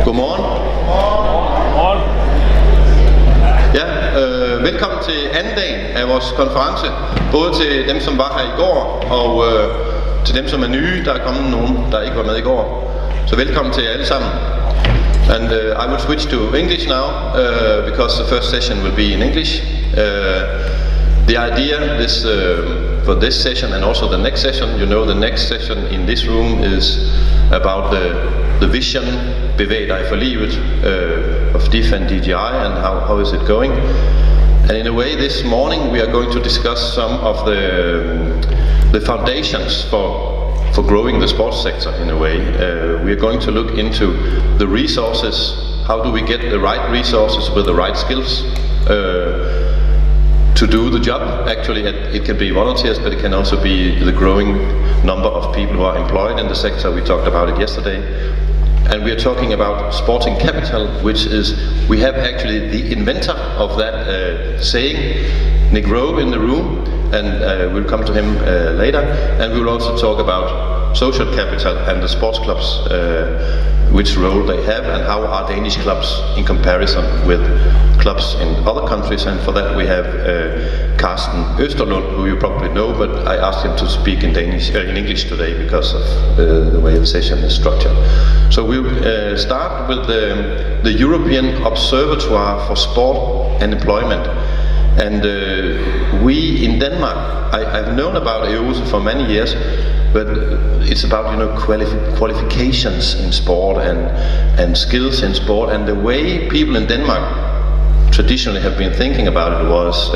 Godmorgen. Ja, velkommen til anden dagen af vores konference. Både til dem, som var her i går, og til dem, som er nye. Der er kommet nogen, der ikke var med i går. Så velkommen til jer alle sammen. And I will switch to English now, because the first session will be in English. The idea for this session and also the next session, you know, the next session in this room is about the vision, bevæg dig for livet, of fandt and how is it going. And in a way, this morning we are going to discuss some of the foundations for growing the sports sector in a way. We are going to look into the resources. How do we get the right resources with the right skills to do the job? Actually, it can be volunteers, but it can also be the growing number of people who are employed in the sector. We talked about it yesterday. And we are talking about sporting capital, which is, we have actually the inventor of that saying, Nick Rowe, in the room, and we'll come to him later. And we will also talk about social capital and the sports clubs, which role they have, and how are Danish clubs in comparison with clubs in other countries. And for that we have Karsten Elmode-Østerlund, who you probably know, but I asked him to speak in English today because of the way the session is structured. So we'll start with the European Observatoire for Sport and Employment. And we in Denmark, I've known about EOSE for many years, but it's about, you know, qualifications in sport and skills in sport. And the way people in Denmark traditionally have been thinking about it was,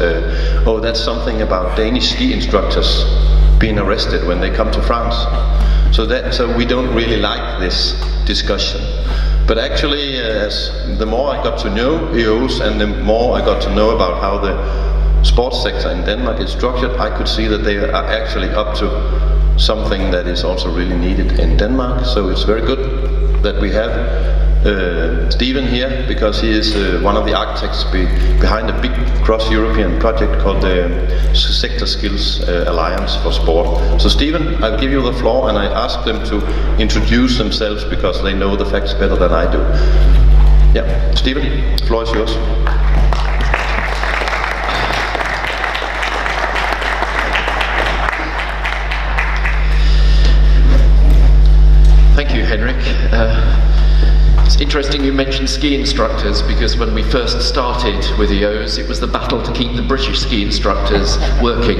oh, that's something about Danish ski instructors being arrested when they come to France. So we don't really like this discussion. But actually, the more I got to know EOSE and the more I got to know about how the sports sector in Denmark is structured, I could see that they are actually up to something that is also really needed in Denmark. So it's very good that we have Stephen here, because he is one of the architects behind a big cross-European project called the Sector Skills Alliance for Sport. So Stephen, I'll give you the floor, and I ask them to introduce themselves because they know the facts better than I do. Yeah, Stephen, the floor is yours. Thank you, Henrik. It's interesting you mentioned ski instructors, because when we first started with EOSE, it was the battle to keep the British ski instructors working.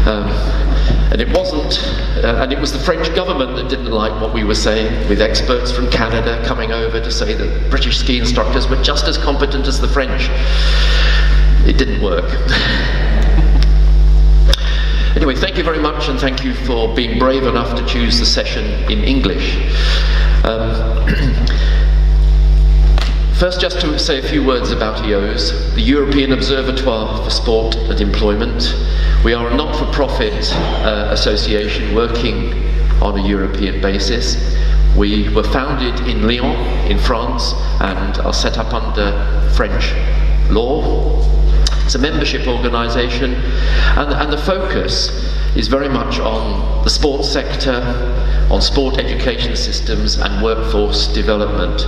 And it wasn't, and it was the French government that didn't like what we were saying, with experts from Canada coming over to say that British ski instructors were just as competent as the French. It didn't work. Anyway, thank you very much, and thank you for being brave enough to choose the session in English. First, just to say a few words about EOSE, the European Observatoire for Sport and Employment. We are a not-for-profit association working on a European basis. We were founded in Lyon, in France, and are set up under French law. It's a membership organisation, and the focus is very much on the sports sector, on sport education systems and workforce development.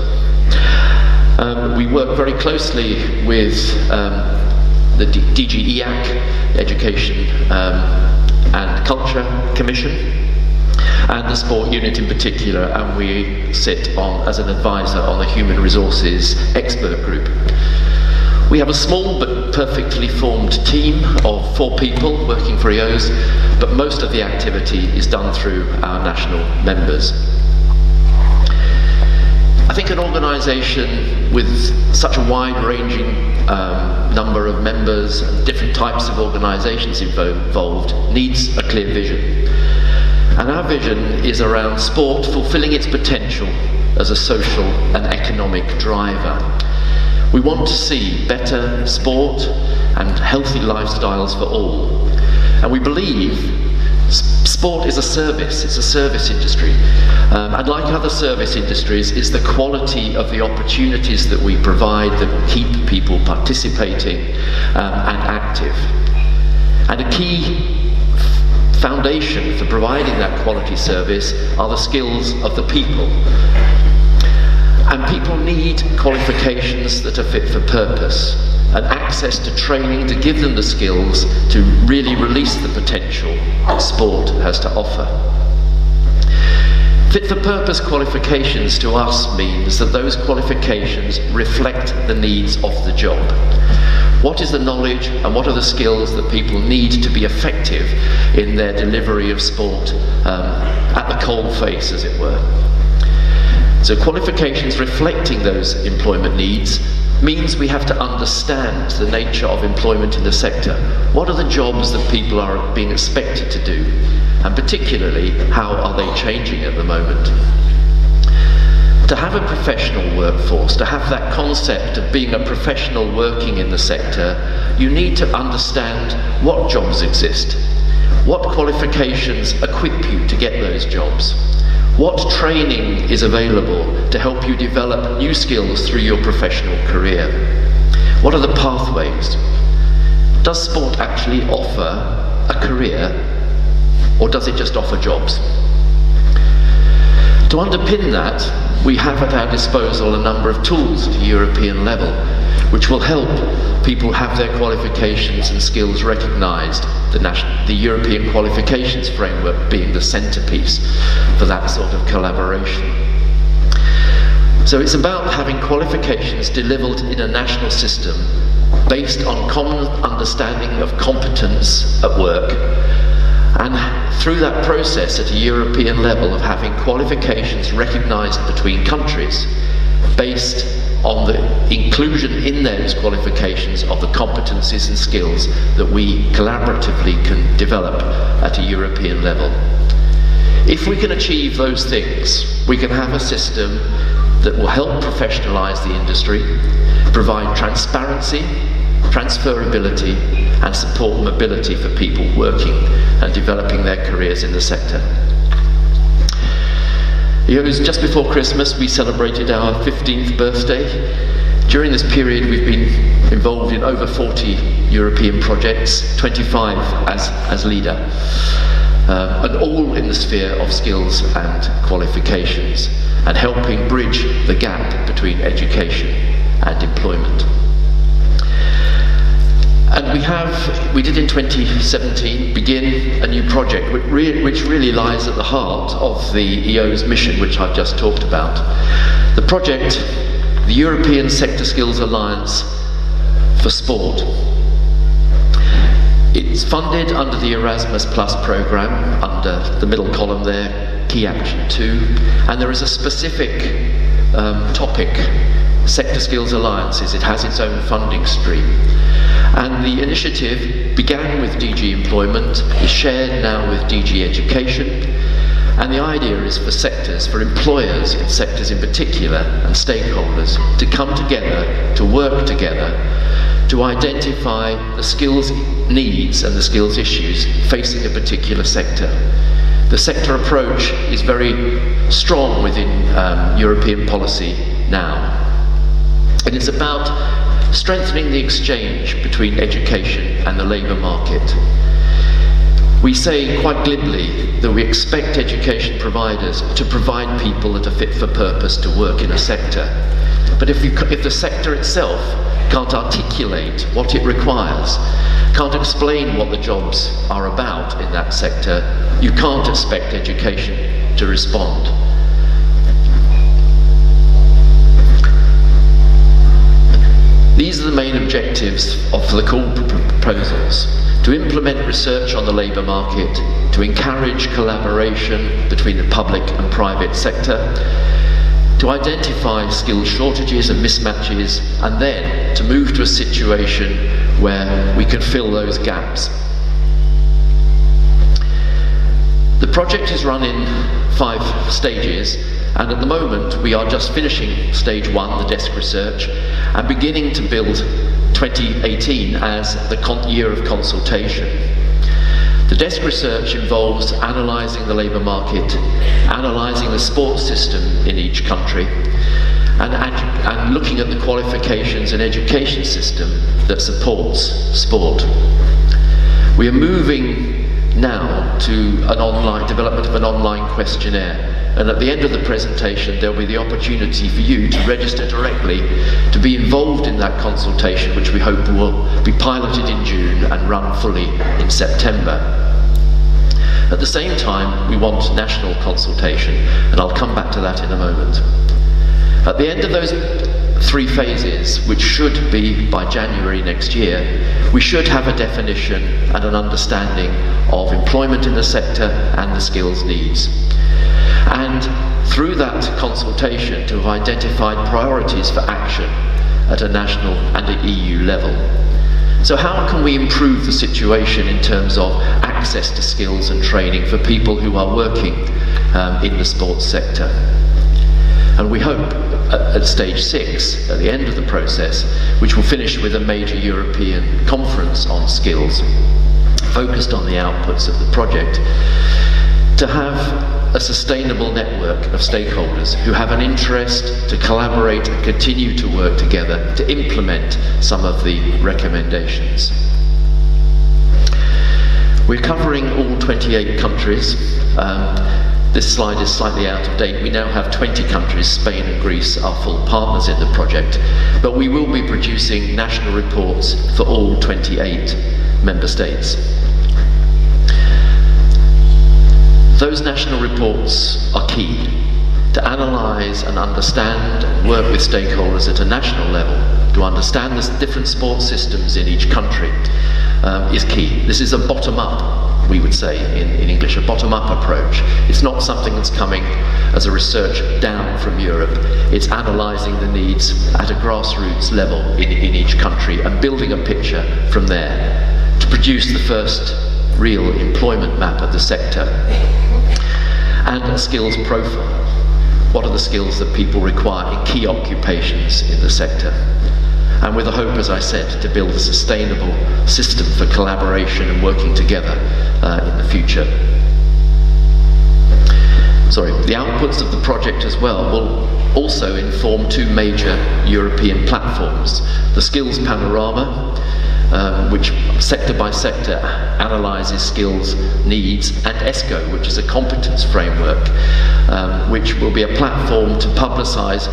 We work very closely with the DG EAC, Education and Culture Commission, and the sport unit in particular, and we sit on as an advisor on the Human Resources Expert Group. We have a small but perfectly formed team of 4 people working for EOSE, but most of the activity is done through our national members. I think an organisation with such a wide-ranging number of members and different types of organisations involved needs a clear vision. And our vision is around sport fulfilling its potential as a social and economic driver. We want to see better sport and healthy lifestyles for all. And we believe sport is a service, it's a service industry. And like other service industries, it's the quality of the opportunities that we provide that will keep people participating and active. And a key foundation for providing that quality service are the skills of the people. And people need qualifications that are fit for purpose, and access to training to give them the skills to really release the potential that sport has to offer. Fit for purpose qualifications to us means that those qualifications reflect the needs of the job. What is the knowledge and what are the skills that people need to be effective in their delivery of sport at the coalface, as it were? So qualifications reflecting those employment needs means we have to understand the nature of employment in the sector. What are the jobs that people are being expected to do? And particularly, how are they changing at the moment? To have a professional workforce, to have that concept of being a professional working in the sector, you need to understand what jobs exist, what qualifications equip you to get those jobs, what training is available to help you develop new skills through your professional career. What are the pathways? Does sport actually offer a career, or does it just offer jobs? To underpin that, we have at our disposal a number of tools at a European level which will help people have their qualifications and skills recognised, the European qualifications framework being the centrepiece for that sort of collaboration. So it's about having qualifications delivered in a national system based on common understanding of competence at work, and through that process at a European level of having qualifications recognised between countries based on the inclusion in those qualifications of the competencies and skills that we collaboratively can develop at a European level. If we can achieve those things, we can have a system that will help professionalise the industry, provide transparency, transferability, and support mobility for people working and developing their careers in the sector. It was just before Christmas we celebrated our 15th birthday. During this period we've been involved in over 40 European projects, 25 as leader, and all in the sphere of skills and qualifications, and helping bridge the gap between education and employment. And we did in 2017 begin a new project which really lies at the heart of the EO's mission, which I've just talked about. The project, the European Sector Skills Alliance for Sport. It's funded under the Erasmus Plus programme, under the middle column there, Key Action 2, and there is a specific topic, Sector Skills Alliances. It has its own funding stream. And the initiative began with DG Employment, is shared now with DG Education, and the idea is for sectors, for employers in sectors in particular, and stakeholders, to come together, to work together, to identify the skills needs and the skills issues facing a particular sector. The sector approach is very strong within European policy now, and it's about strengthening the exchange between education and the labour market. We say quite glibly that we expect education providers to provide people that are fit for purpose to work in a sector. But if the sector itself can't articulate what it requires, can't explain what the jobs are about in that sector, you can't expect education to respond. These are the main objectives of the call proposals: to implement research on the labour market, to encourage collaboration between the public and private sector, to identify skill shortages and mismatches, and then to move to a situation where we can fill those gaps. The project is run in 5 stages, and at the moment we are just finishing stage 1, the desk research, and beginning to build 2018 as the year of consultation. The desk research involves analysing the labour market, analysing the sports system in each country, and looking at the qualifications and education system that supports sport. We are moving now to an online development of an online questionnaire And at the end of the presentation, there'll be the opportunity for you to register directly to be involved in that consultation, which we hope will be piloted in June and run fully in September. At the same time, we want national consultation, and I'll come back to that in a moment. At the end of those 3 phases, which should be by January next year, we should have a definition and an understanding of employment in the sector and the skills needs. And through that consultation, to have identified priorities for action at a national and an EU level. So how can we improve the situation in terms of access to skills and training for people who are working in the sports sector? And we hope at stage 6, at the end of the process, which will finish with a major European conference on skills, focused on the outputs of the project, to have a sustainable network of stakeholders who have an interest to collaborate and continue to work together to implement some of the recommendations. We're covering all 28 countries. This slide is slightly out of date. We now have 20 countries. Spain and Greece are full partners in the project, but we will be producing national reports for all 28 member states. Those national reports are key to analyse and understand and work with stakeholders at a national level to understand the different sports systems in each country is key. This is a bottom-up, we would say in English, a bottom-up approach. It's not something that's coming as a research down from Europe. It's analysing the needs at a grassroots level in each country and building a picture from there to produce the first real employment map of the sector. And a skills profile. What are the skills that people require in key occupations in the sector? And with a hope, as I said, to build a sustainable system for collaboration and working together in the future. The outputs of the project as well will also inform 2 major European platforms. The Skills Panorama, which sector by sector analyses skills needs, and ESCO, which is a competence framework, which will be a platform to publicise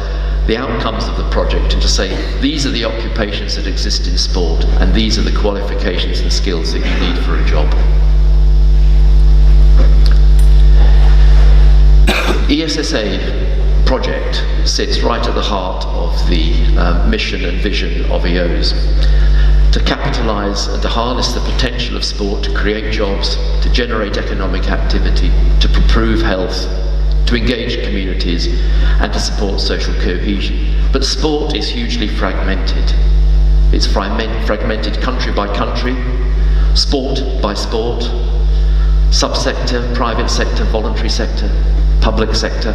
the outcomes of the project and to say these are the occupations that exist in sport and these are the qualifications and skills that you need for a job. ESSA project sits right at the heart of the mission and vision of EOSE. To capitalise and to harness the potential of sport to create jobs, to generate economic activity, to improve health, to engage communities and to support social cohesion. But sport is hugely fragmented. It's fragmented country by country, sport by sport, subsector, private sector, voluntary sector, public sector.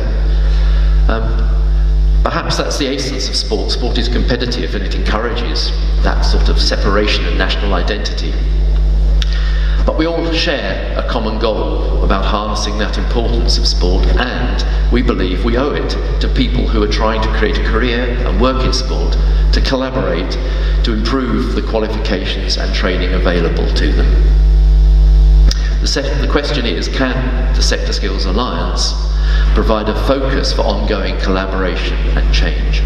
Perhaps that's the essence of sport. Sport is competitive and it encourages that sort of separation of national identity. But we all share a common goal about harnessing that importance of sport, and we believe we owe it to people who are trying to create a career and work in sport to collaborate to improve the qualifications and training available to them. The question is, can the Sector Skills Alliance provide a focus for ongoing collaboration and change?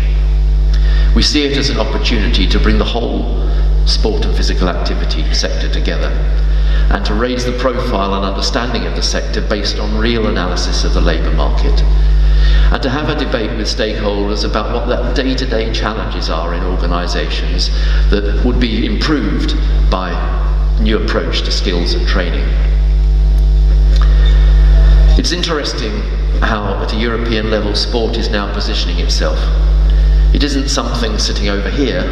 We see it as an opportunity to bring the whole sport and physical activity sector together and to raise the profile and understanding of the sector based on real analysis of the labour market, and to have a debate with stakeholders about what the day-to-day challenges are in organisations that would be improved by new approach to skills and training. It's interesting how at a European level sport is now positioning itself. It isn't something sitting over here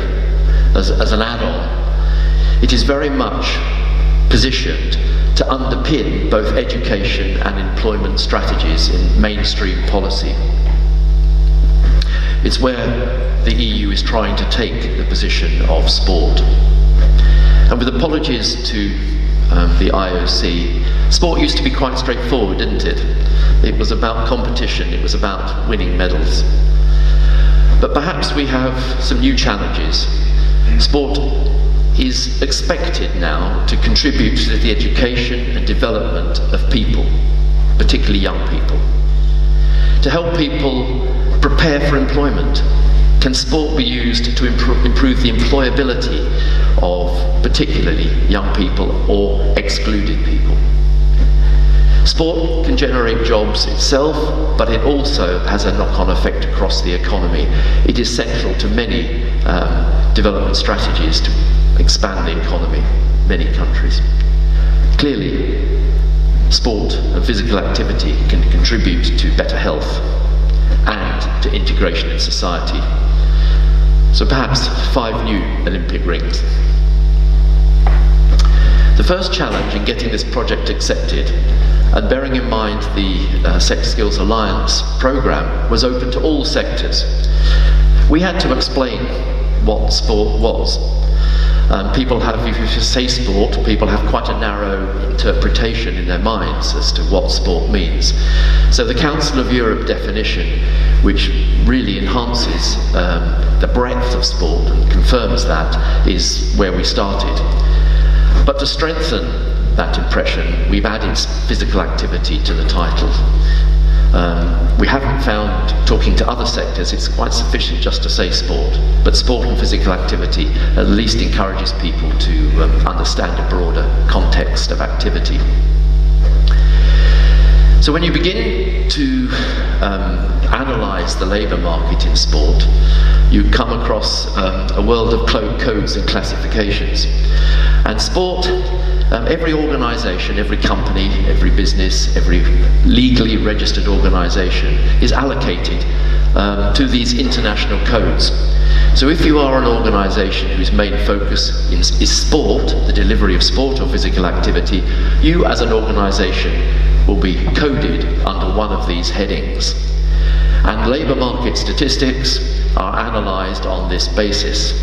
as an add-on. It is very much positioned to underpin both education and employment strategies in mainstream policy. It's where the EU is trying to take the position of sport. And with apologies to the IOC, sport used to be quite straightforward, didn't it? It was about competition, it was about winning medals. But perhaps we have some new challenges. Sport is expected now to contribute to the education and development of people, particularly young people. to help people prepare for employment? Can sport be used to improve the employability of particularly young people or excluded people? Sport can generate jobs itself, but it also has a knock-on effect across the economy. It is central to many development strategies to expand the economy in many countries. Clearly, sport and physical activity can contribute to better health and to integration in society. So perhaps 5 new Olympic rings. The first challenge in getting this project accepted, and bearing in mind the Sector Skills Alliance programme was open to all sectors, we had to explain what sport was. People have, if you say sport, people have quite a narrow interpretation in their minds as to what sport means. So the Council of Europe definition, which really enhances the breadth of sport and confirms that, is where we started. But to strengthen that impression, we've added physical activity to the title. We haven't found, talking to other sectors, it's quite sufficient just to say sport, but sport and physical activity at least encourages people to understand a broader context of activity. So when you begin to analyse the labour market in sport, you come across a world of codes and classifications. And sport, every organisation, every company, every business, every legally registered organisation is allocated to these international codes. So if you are an organisation whose main focus is sport, the delivery of sport or physical activity, you as an organisation will be coded under one of these headings. And labour market statistics are analysed on this basis.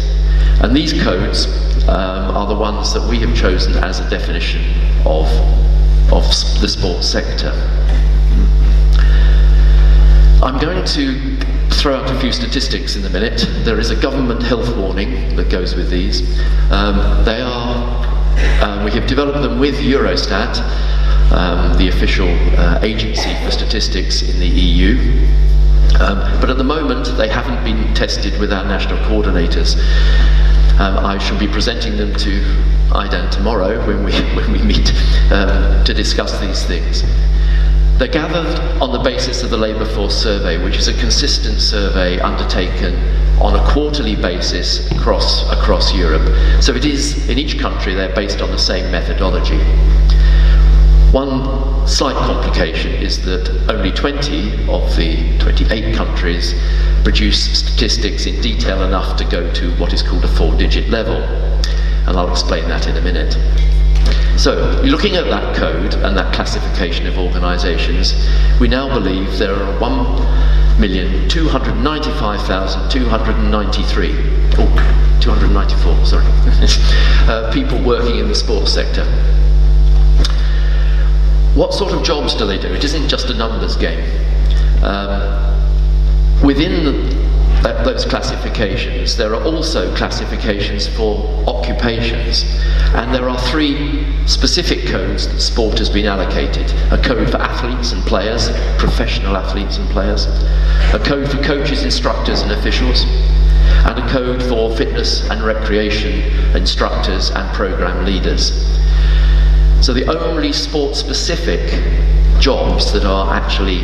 And these codes are the ones that we have chosen as a definition of the sports sector. I'm going to throw out a few statistics in a minute. There is a government health warning that goes with these. We have developed them with Eurostat, the official agency for statistics in the EU. But at the moment they haven't been tested with our national coordinators. I shall be presenting them to IDAN tomorrow when we meet to discuss these things. They're gathered on the basis of the Labour Force Survey, which is a consistent survey undertaken on a quarterly basis across Europe. So it is, in each country, they're based on the same methodology. One slight complication is that only 20 of the 28 countries produce statistics in detail enough to go to what is called a 4-digit level, and I'll explain that in a minute. So, looking at that code and that classification of organisations, we now believe there are 294, people working in the sports sector. What sort of jobs do they do? It isn't just a numbers game. Within those classifications, there are also classifications for occupations, and there are 3 specific codes that sport has been allocated. A code for athletes and players, professional athletes and players, a code for coaches, instructors and officials, and a code for fitness and recreation instructors and programme leaders. So the only sport-specific jobs that are actually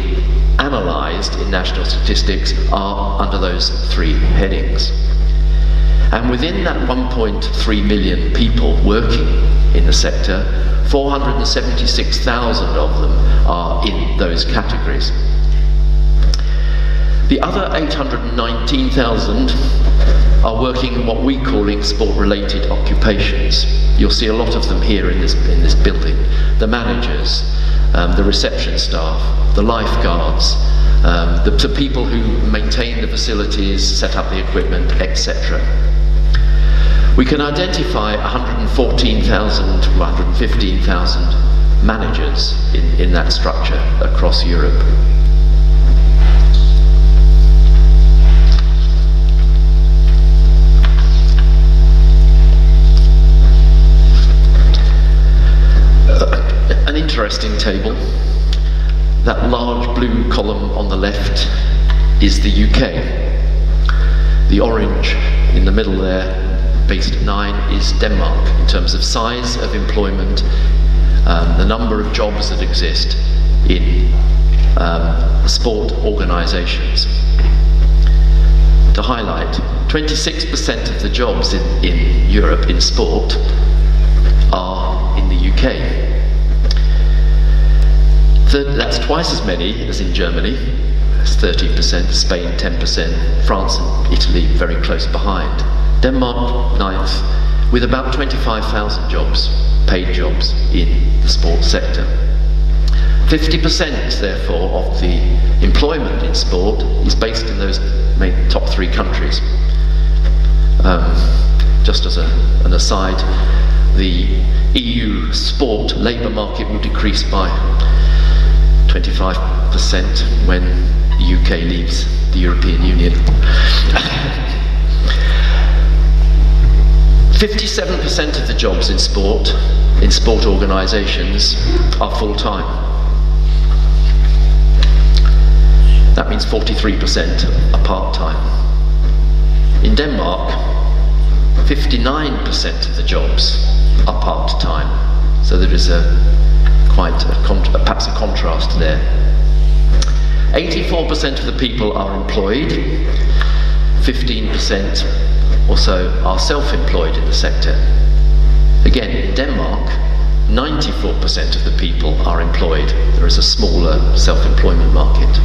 analysed in national statistics are under those 3 headings. And within that 1.3 million people working in the sector, 476,000 of them are in those categories. The other 819,000 are working in what we're calling sport-related occupations. You'll see a lot of them here in this building. The managers, the reception staff, the lifeguards, the people who maintain the facilities, set up the equipment, etc. We can identify 114,000 to 115,000 managers in that structure across Europe. An interesting table. That large blue column on the left is the UK. The orange in the middle there, based at 9, is Denmark in terms of size of employment, the number of jobs that exist in sport organisations. To highlight, 26% of the jobs in Europe in sport are in the UK. That's twice as many as in Germany. That's 30%, Spain 10%, France and Italy very close behind. Denmark 9th, with about 25,000 jobs, paid jobs in the sports sector. 50% therefore of the employment in sport is based in those main top 3 countries. Just as an aside, the EU sport labour market will decrease by 25% when the UK leaves the European Union. 57% of the jobs in sport organisations, are full-time. That means 43% are part-time. In Denmark, 59% of the jobs are part-time. So there is perhaps a contrast there. 84% of the people are employed, 15% or so are self-employed in the sector. Again, in Denmark, 94% of the people are employed. There is a smaller self-employment market.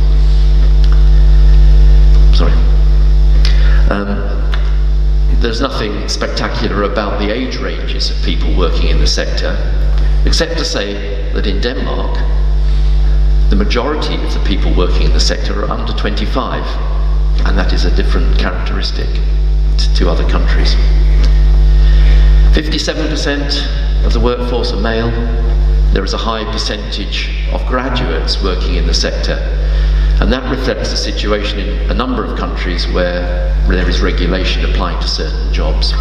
Sorry. There's nothing spectacular about the age ranges of people working in the sector, except to say that in Denmark, the majority of the people working in the sector are under 25, and that is a different characteristic to other countries. 57% of the workforce are male. There is a high percentage of graduates working in the sector, and that reflects the situation in a number of countries where there is regulation applying to certain jobs.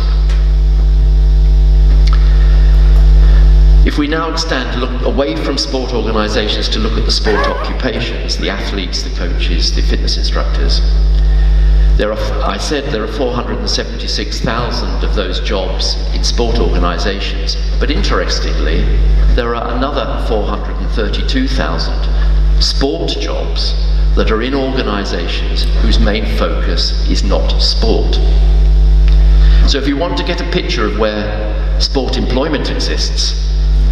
If we now extend to look away from sport organisations to look at the sport occupations, the athletes, the coaches, the fitness instructors, I said there are 476,000 of those jobs in sport organisations, but interestingly, there are another 432,000 sport jobs that are in organisations whose main focus is not sport. So if you want to get a picture of where sport employment exists,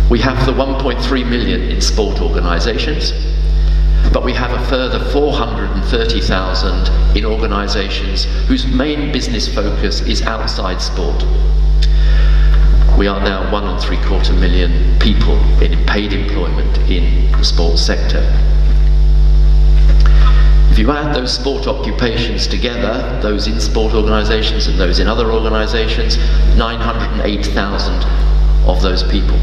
we have the 1.3 million in sport organisations, but we have a further 430,000 in organisations whose main business focus is outside sport. We are now 1.75 million people in paid employment in the sports sector. If you add those sport occupations together, those in sport organisations and those in other organisations, 908,000 of those people.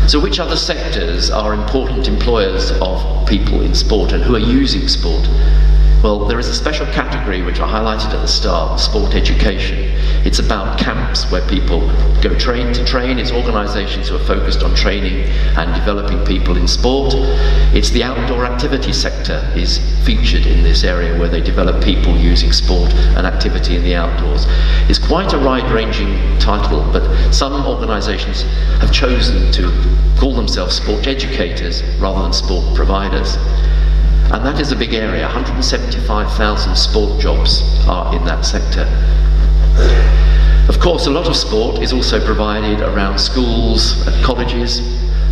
So which other sectors are important employers of people in sport and who are using sport? Well, there is a special category which I highlighted at the start, sport education. It's about camps where people go to train. It's organisations who are focused on training and developing people in sport. It's the outdoor activity sector is featured in this area where they develop people using sport and activity in the outdoors. It's quite a wide-ranging title, but some organisations have chosen to call themselves sport educators rather than sport providers. And that is a big area. 175,000 sport jobs are in that sector. Of course, a lot of sport is also provided around schools and colleges,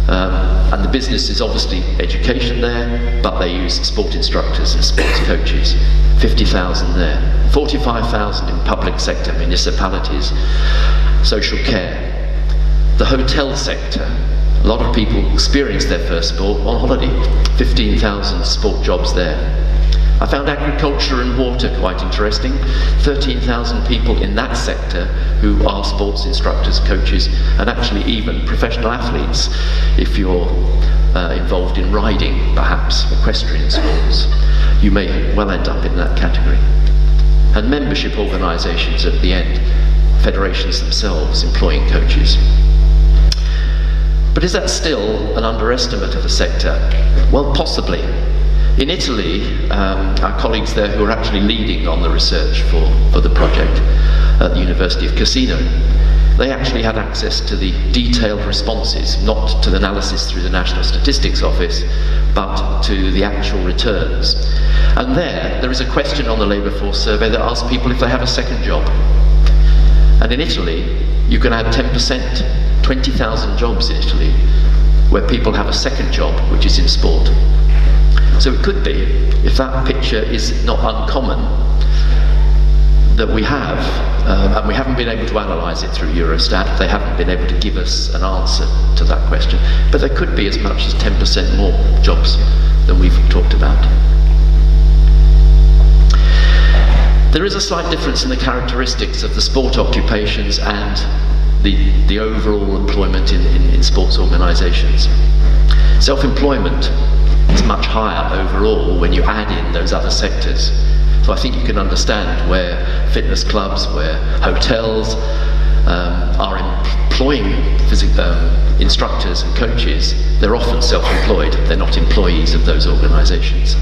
and the business is obviously education there, but they use sport instructors and sports coaches. 50,000 there. 45,000 in public sector, municipalities, social care. The hotel sector. A lot of people experience their first sport on holiday. 15,000 sport jobs there. I found agriculture and water quite interesting. 13,000 people in that sector who are sports instructors, coaches, and actually even professional athletes if you're involved in riding, perhaps, equestrian sports. You may well end up in that category. And membership organisations at the end, federations themselves employing coaches. But is that still an underestimate of the sector? Well, possibly. In Italy, our colleagues there who are actually leading on the research for the project at the University of Cassino, they actually had access to the detailed responses, not to the analysis through the National Statistics Office, but to the actual returns. And there is a question on the labour force survey that asks people if they have a second job. And in Italy, you can add 10%, 20,000 jobs in Italy, where people have a second job, which is in sport. So it could be, if that picture is not uncommon, that we have, and we haven't been able to analyse it through Eurostat, they haven't been able to give us an answer to that question, but there could be as much as 10% more jobs than we've talked about. There is a slight difference in the characteristics of the sport occupations and the overall employment in sports organisations. Self-employment is much higher overall when you add in those other sectors. So I think you can understand where fitness clubs, where hotels are employing instructors and coaches, they're often self-employed, they're not employees of those organisations.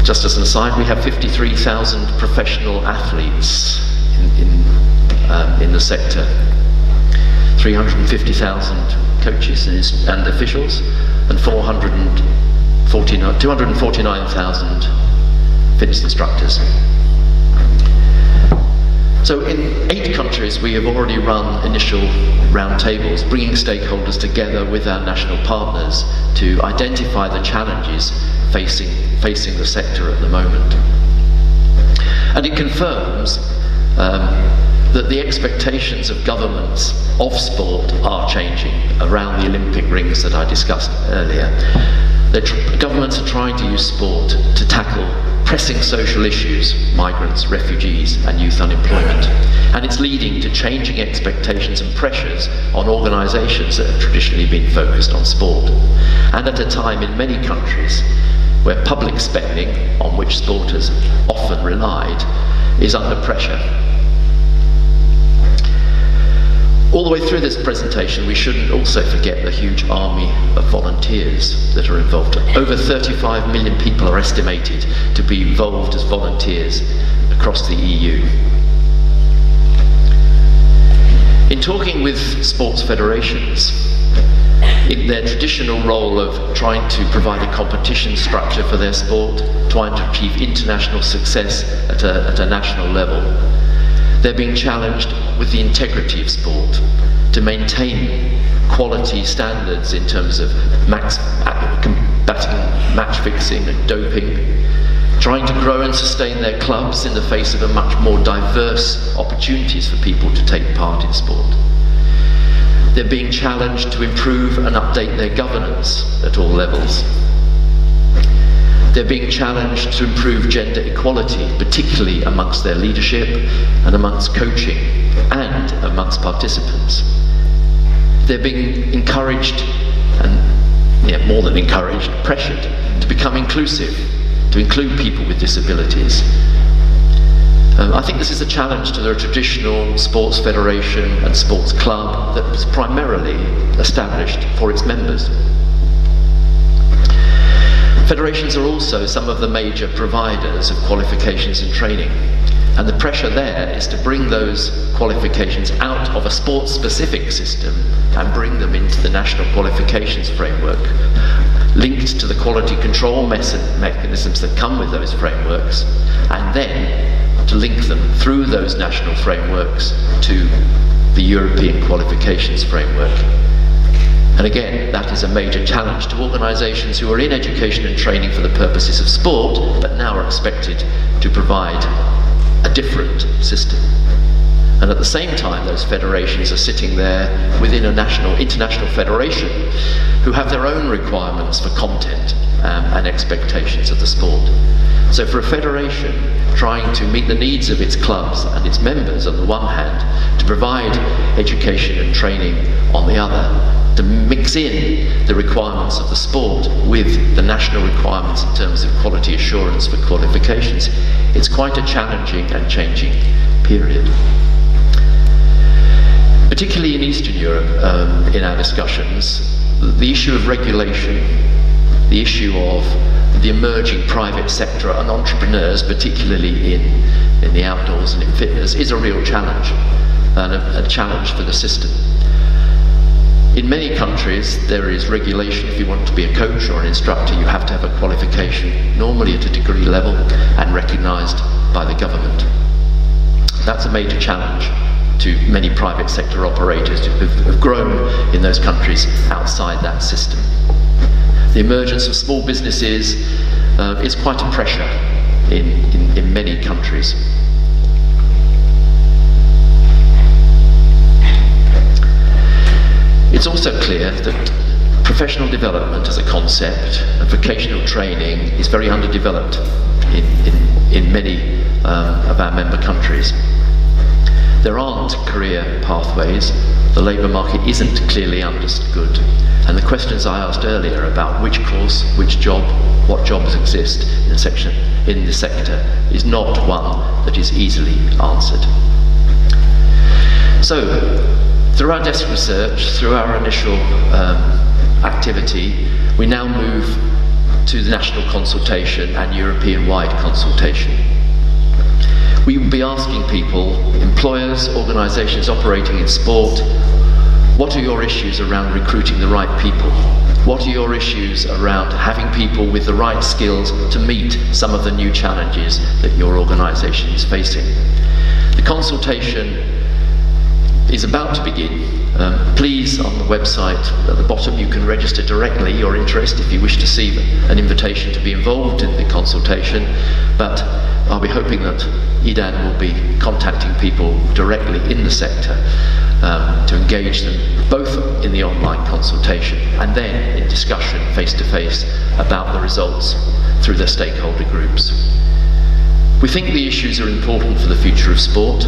Just as an aside, we have 53,000 professional athletes in the sector, 350,000 coaches and officials, and 249,000 fitness instructors. So in 8 countries we have already run initial roundtables, bringing stakeholders together with our national partners to identify the challenges facing the sector at the moment. And it confirms that the expectations of governments of sport are changing around the Olympic rings that I discussed earlier. Governments are trying to use sport to tackle pressing social issues, migrants, refugees and youth unemployment. And it's leading to changing expectations and pressures on organisations that have traditionally been focused on sport. And at a time in many countries where public spending, on which sport has often relied, is under pressure. All the way through this presentation, we shouldn't also forget the huge army of volunteers that are involved. Over 35 million people are estimated to be involved as volunteers across the EU. In talking with sports federations, in their traditional role of trying to provide a competition structure for their sport, trying to achieve international success at a national level, they're being challenged with the integrity of sport, to maintain quality standards in terms of combating match fixing and doping, trying to grow and sustain their clubs in the face of a much more diverse opportunities for people to take part in sport. They're being challenged to improve and update their governance at all levels. They're being challenged to improve gender equality, particularly amongst their leadership and amongst coaching and amongst participants. They're being encouraged, and more than encouraged, pressured to become inclusive, to include people with disabilities. I think this is a challenge to the traditional sports federation and sports club that was primarily established for its members. Federations are also some of the major providers of qualifications and training, and the pressure there is to bring those qualifications out of a sports-specific system and bring them into the national qualifications framework, linked to the quality control mechanisms that come with those frameworks, and then to link them through those national frameworks to the European qualifications framework. And again, that is a major challenge to organisations who are in education and training for the purposes of sport, but now are expected to provide a different system. And at the same time, those federations are sitting there within a international federation who have their own requirements for content and expectations of the sport. So for a federation trying to meet the needs of its clubs and its members on the one hand, to provide education and training on the other, to mix in the requirements of the sport with the national requirements in terms of quality assurance for qualifications, it's quite a challenging and changing period. Particularly in Eastern Europe, in our discussions, the issue of regulation, the issue of the emerging private sector and entrepreneurs, particularly in the outdoors and in fitness, is a real challenge, and a challenge for the system. In many countries, there is regulation. If you want to be a coach or an instructor, you have to have a qualification, normally at a degree level, and recognised by the government. That's a major challenge to many private sector operators who have grown in those countries outside that system. The emergence of small businesses is quite a pressure in many countries. It's also clear that professional development as a concept and vocational training is very underdeveloped in many of our member countries. There aren't career pathways, the labour market isn't clearly understood, and the questions I asked earlier about which course, which job, what jobs exist in the sector is not one that is easily answered. So, through our desk research, through our initial activity, we now move to the national consultation and European-wide consultation. We will be asking people, employers, organisations operating in sport, what are your issues around recruiting the right people? What are your issues around having people with the right skills to meet some of the new challenges that your organisation is facing? The consultation is about to begin. Please, on the website at the bottom, you can register directly your interest if you wish to see an invitation to be involved in the consultation, but I'll be hoping that EDAN will be contacting people directly in the sector to engage them both in the online consultation and then in discussion face-to-face about the results through their stakeholder groups. We think the issues are important for the future of sport.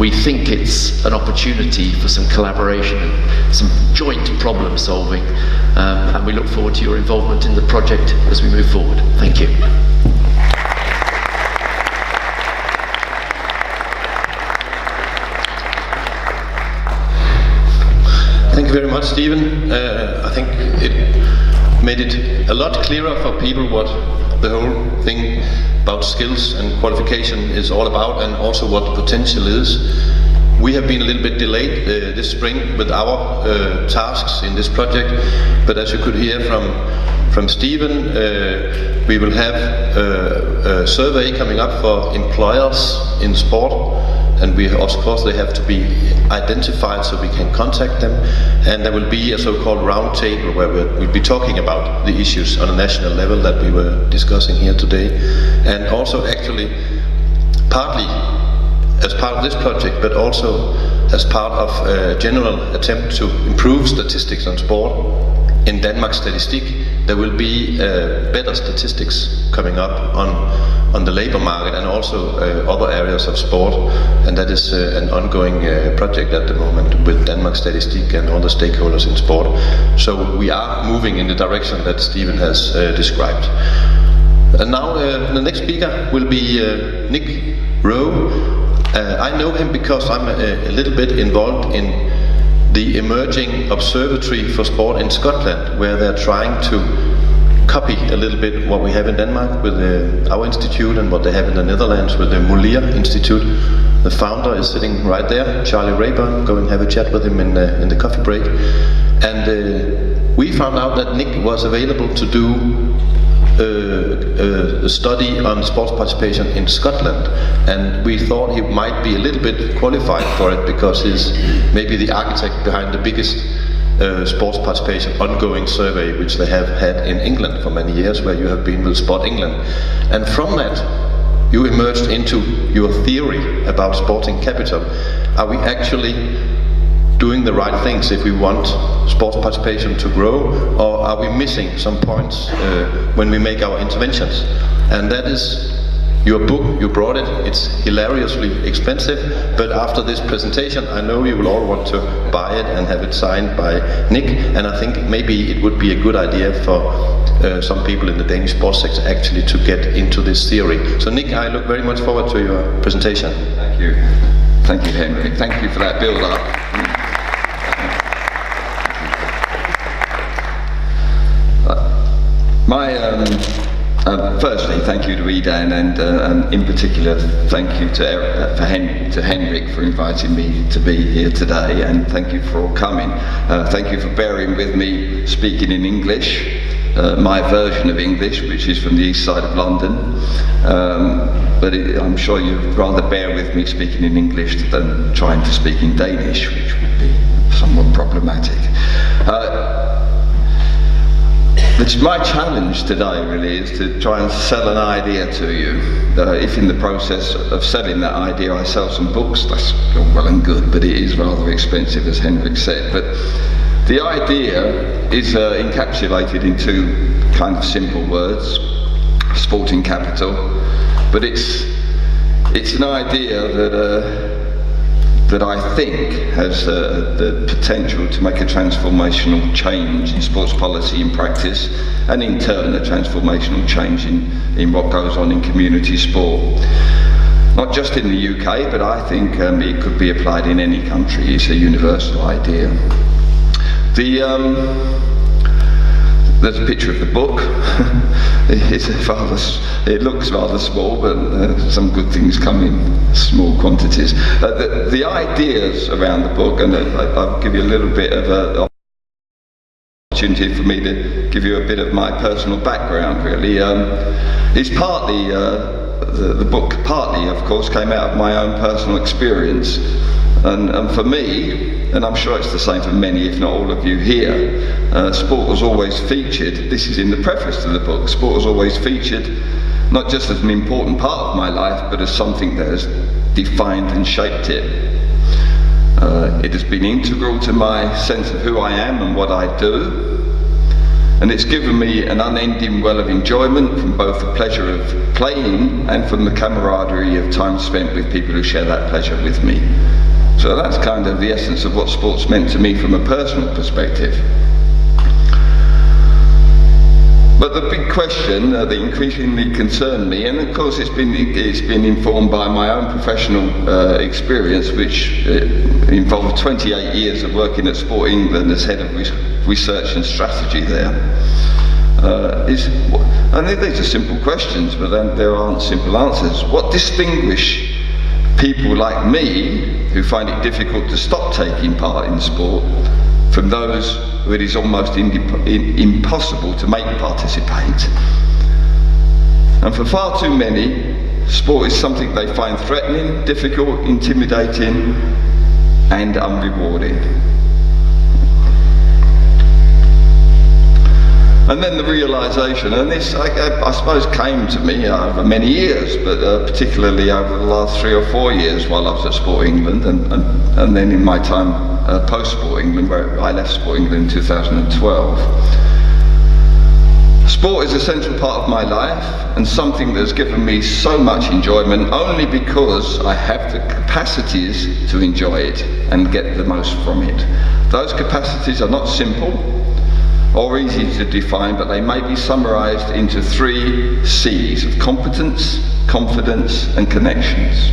We think it's an opportunity for some collaboration and some joint problem solving, and we look forward to your involvement in the project as we move forward. Thank you. Thank you very much, Stephen. I think it made it a lot clearer for people what the whole thing about skills and qualification is all about, and also what the potential is. We have been a little bit delayed this spring with our tasks in this project, but as you could hear from Stephen, we will have a survey coming up for employers in sport, and of course they have to be identified so we can contact them, and there will be a so-called round table where we'll be talking about the issues on a national level that we were discussing here today, and also actually partly as part of this project, but also as part of a general attempt to improve statistics on sport. In Denmark Statistik, there will be better statistics coming up on the labor market and also other areas of sport, and that is an ongoing project at the moment with Denmark Statistik and all the stakeholders in sport. So we are moving in the direction that Stephen has described. And now the next speaker will be Nick Rowe. I know him because I'm a little bit involved in the emerging observatory for sport in Scotland, where they're trying to copy a little bit what we have in Denmark with our institute and what they have in the Netherlands with the Molière Institute. The founder is sitting right there, Charlie Rayburn. Go and have a chat with him in the coffee break. And we found out that Nick was available to do a study on sports participation in Scotland, and we thought he might be a little bit qualified for it because he's maybe the architect behind the biggest sports participation ongoing survey which they have had in England for many years, where you have been with Sport England, and from that you emerged into your theory about sporting capital. Are we actually doing the right things if we want sports participation to grow, or are we missing some points when we make our interventions? And that is your book. You brought it. It's hilariously expensive, but after this presentation I know you will all want to buy it and have it signed by Nick, and I think maybe it would be a good idea for some people in the Danish sports sector actually to get into this theory. So Nick, I look very much forward to your presentation. Thank you. Thank you, Henrik. Thank you for that build-up. Firstly, thank you to Edan, and in particular, thank you to Henrik for inviting me to be here today, and thank you for all coming. Thank you for bearing with me speaking in English, my version of English, which is from the east side of London. But I'm sure you'd rather bear with me speaking in English than trying to speak in Danish, which would be somewhat problematic. My challenge today really is to try and sell an idea to you. If in the process of selling that idea I sell some books, that's well and good, but it is rather expensive, as Henrik said. But the idea is encapsulated in two kind of simple words: sporting capital. But it's an idea that I think has the potential to make a transformational change in sports policy and practice, and in turn a transformational change in what goes on in community sport. Not just in the UK, but I think it could be applied in any country. It's a universal idea. There's a picture of the book. It looks rather small, but some good things come in small quantities. The ideas around the book, and I'll give you a little bit of an opportunity for me to give you a bit of my personal background, really. It's partly, the book partly, of course, came out of my own personal experience. And for me, and I'm sure it's the same for many, if not all of you here, sport was always featured, this is in the preface to the book, sport was always featured not just as an important part of my life, but as something that has defined and shaped it. It has been integral to my sense of who I am and what I do, and it's given me an unending well of enjoyment from both the pleasure of playing and from the camaraderie of time spent with people who share that pleasure with me. So that's kind of the essence of what sport's meant to me from a personal perspective. But the big question that increasingly concerned me, and of course it's been informed by my own professional experience, which involved 28 years of working at Sport England as head of research and strategy there, and these are simple questions, but then there aren't simple answers. What distinguishes people like me, who find it difficult to stop taking part in sport, from those who it is almost impossible to make participate? And for far too many, sport is something they find threatening, difficult, intimidating, and unrewarding. And then the realisation, and this I suppose came to me over many years, but particularly over the last 3 or 4 years while I was at Sport England, and then in my time post-Sport England, where I left Sport England in 2012. Sport is a central part of my life, and something that's given me so much enjoyment only because I have the capacities to enjoy it and get the most from it. Those capacities are not simple or easy to define, but they may be summarised into 3 C's of competence, confidence, and connections.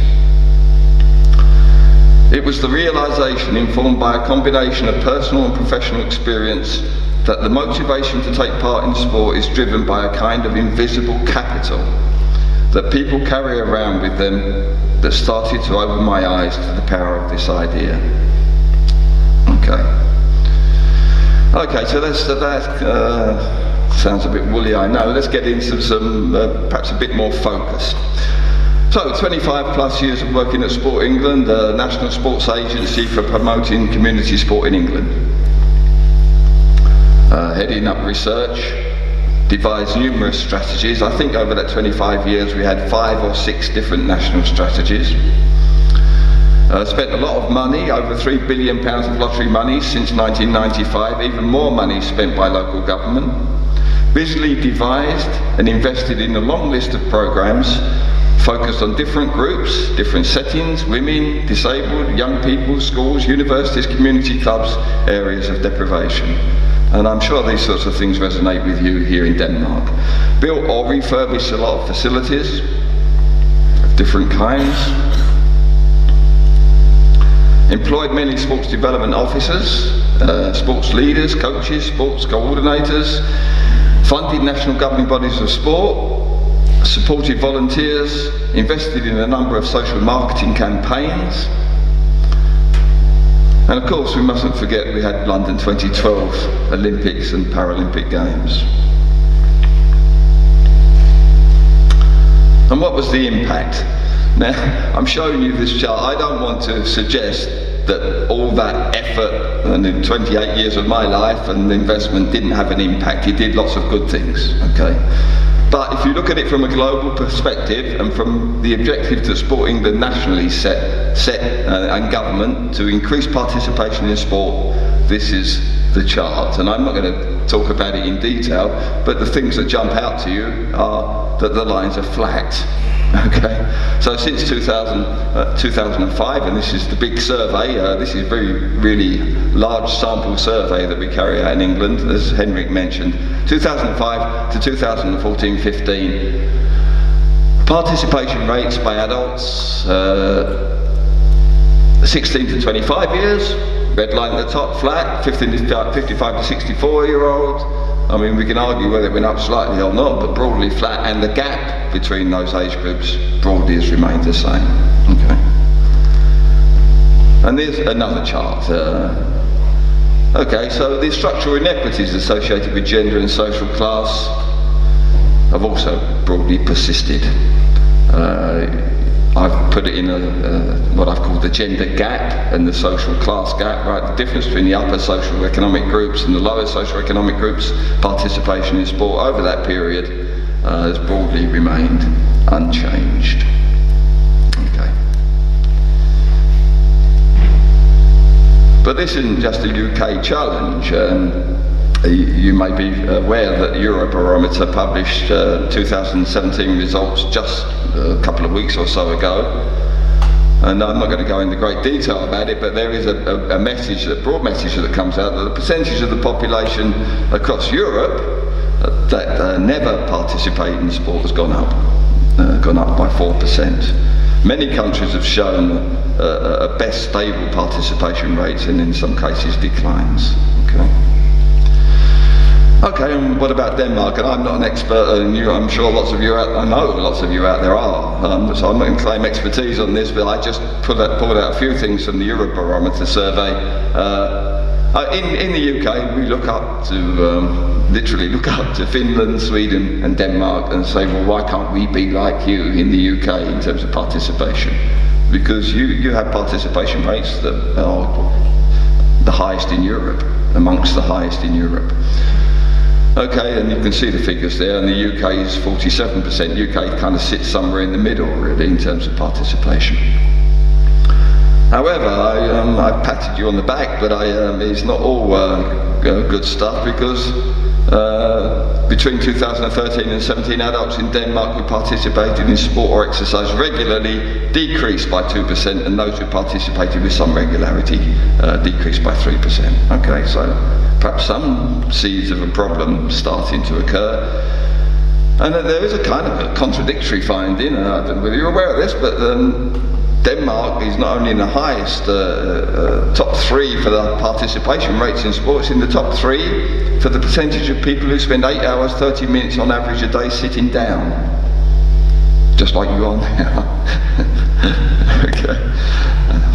It was the realisation, informed by a combination of personal and professional experience, that the motivation to take part in sport is driven by a kind of invisible capital that people carry around with them that started to open my eyes to the power of this idea. Okay, so that sounds a bit woolly, I know. Let's get into some, perhaps a bit more focused. So, 25 plus years of working at Sport England, the national sports agency for promoting community sport in England. Heading up research, devised numerous strategies. I think over that 25 years we had 5 or 6 different national strategies. Spent a lot of money, over £3 billion of lottery money since 1995, even more money spent by local government. Busily devised and invested in a long list of programmes focused on different groups, different settings: women, disabled, young people, schools, universities, community clubs, areas of deprivation. And I'm sure these sorts of things resonate with you here in Denmark. Built or refurbished a lot of facilities of different kinds. employed many sports development officers, sports leaders, coaches, sports coordinators, funded national governing bodies of sport, supported volunteers, invested in a number of social marketing campaigns. And of course we mustn't forget we had London 2012 Olympics and Paralympic Games. And what was the impact? Now, I'm showing you this chart. I don't want to suggest that all that effort and in 28 years of my life and investment didn't have an impact. It did lots of good things, okay? But if you look at it from a global perspective and from the objective to supporting the nationally set and government to increase participation in sport, this is the chart. And I'm not going to talk about it in detail, but the things that jump out to you are that the lines are flat. Okay, so since 2005, and this is the big survey, this is really large sample survey that we carry out in England, as Henrik mentioned, 2005 to 2014-15, participation rates by adults, 16 to 25 years, red line at the top, flat, 55 to 64 year old. I mean, we can argue whether it went up slightly or not, but broadly flat, and the gap between those age groups broadly has remained the same. Okay. And there's another chart. Okay, so the structural inequities associated with gender and social class have also broadly persisted. I've put it in what I've called the gender gap and the social class gap, right? The difference between the upper socio-economic groups and the lower socio-economic groups' participation in sport over that period has broadly remained unchanged. Okay. But this isn't just a UK challenge. You may be aware that Eurobarometer published 2017 results just a couple of weeks or so ago, and I'm not going to go into great detail about it, but there is a message, a broad message that comes out that the percentage of the population across Europe that never participate in sport has gone up by 4%. Many countries have shown at best stable participation rates, and in some cases declines. Okay, and what about Denmark? And I'm not an expert, and I'm sure lots of you I know lots of you out there are, so I'm not going to claim expertise on this, but I just pulled out a few things from the Eurobarometer survey. In the UK, we look up to, literally look up to Finland, Sweden and Denmark and say, well, why can't we be like you in the UK in terms of participation? Because you have participation rates that are the highest in Europe, amongst the highest in Europe. Okay, and you can see the figures there, and the UK is 47%. UK kind of sits somewhere in the middle, really, in terms of participation. However, I patted you on the back, but it's not all good stuff, because between 2013 and 17, adults in Denmark who participated in sport or exercise regularly decreased by 2%, and those who participated with some regularity decreased by 3%. Okay, so perhaps some seeds of a problem starting to occur. And there is a kind of a contradictory finding, and I don't know whether you're aware of this, but Denmark is not only in the highest top 3 for the participation rates in sports, in the top 3 for the percentage of people who spend 8 hours 30 minutes on average a day sitting down, just like you are now. Okay,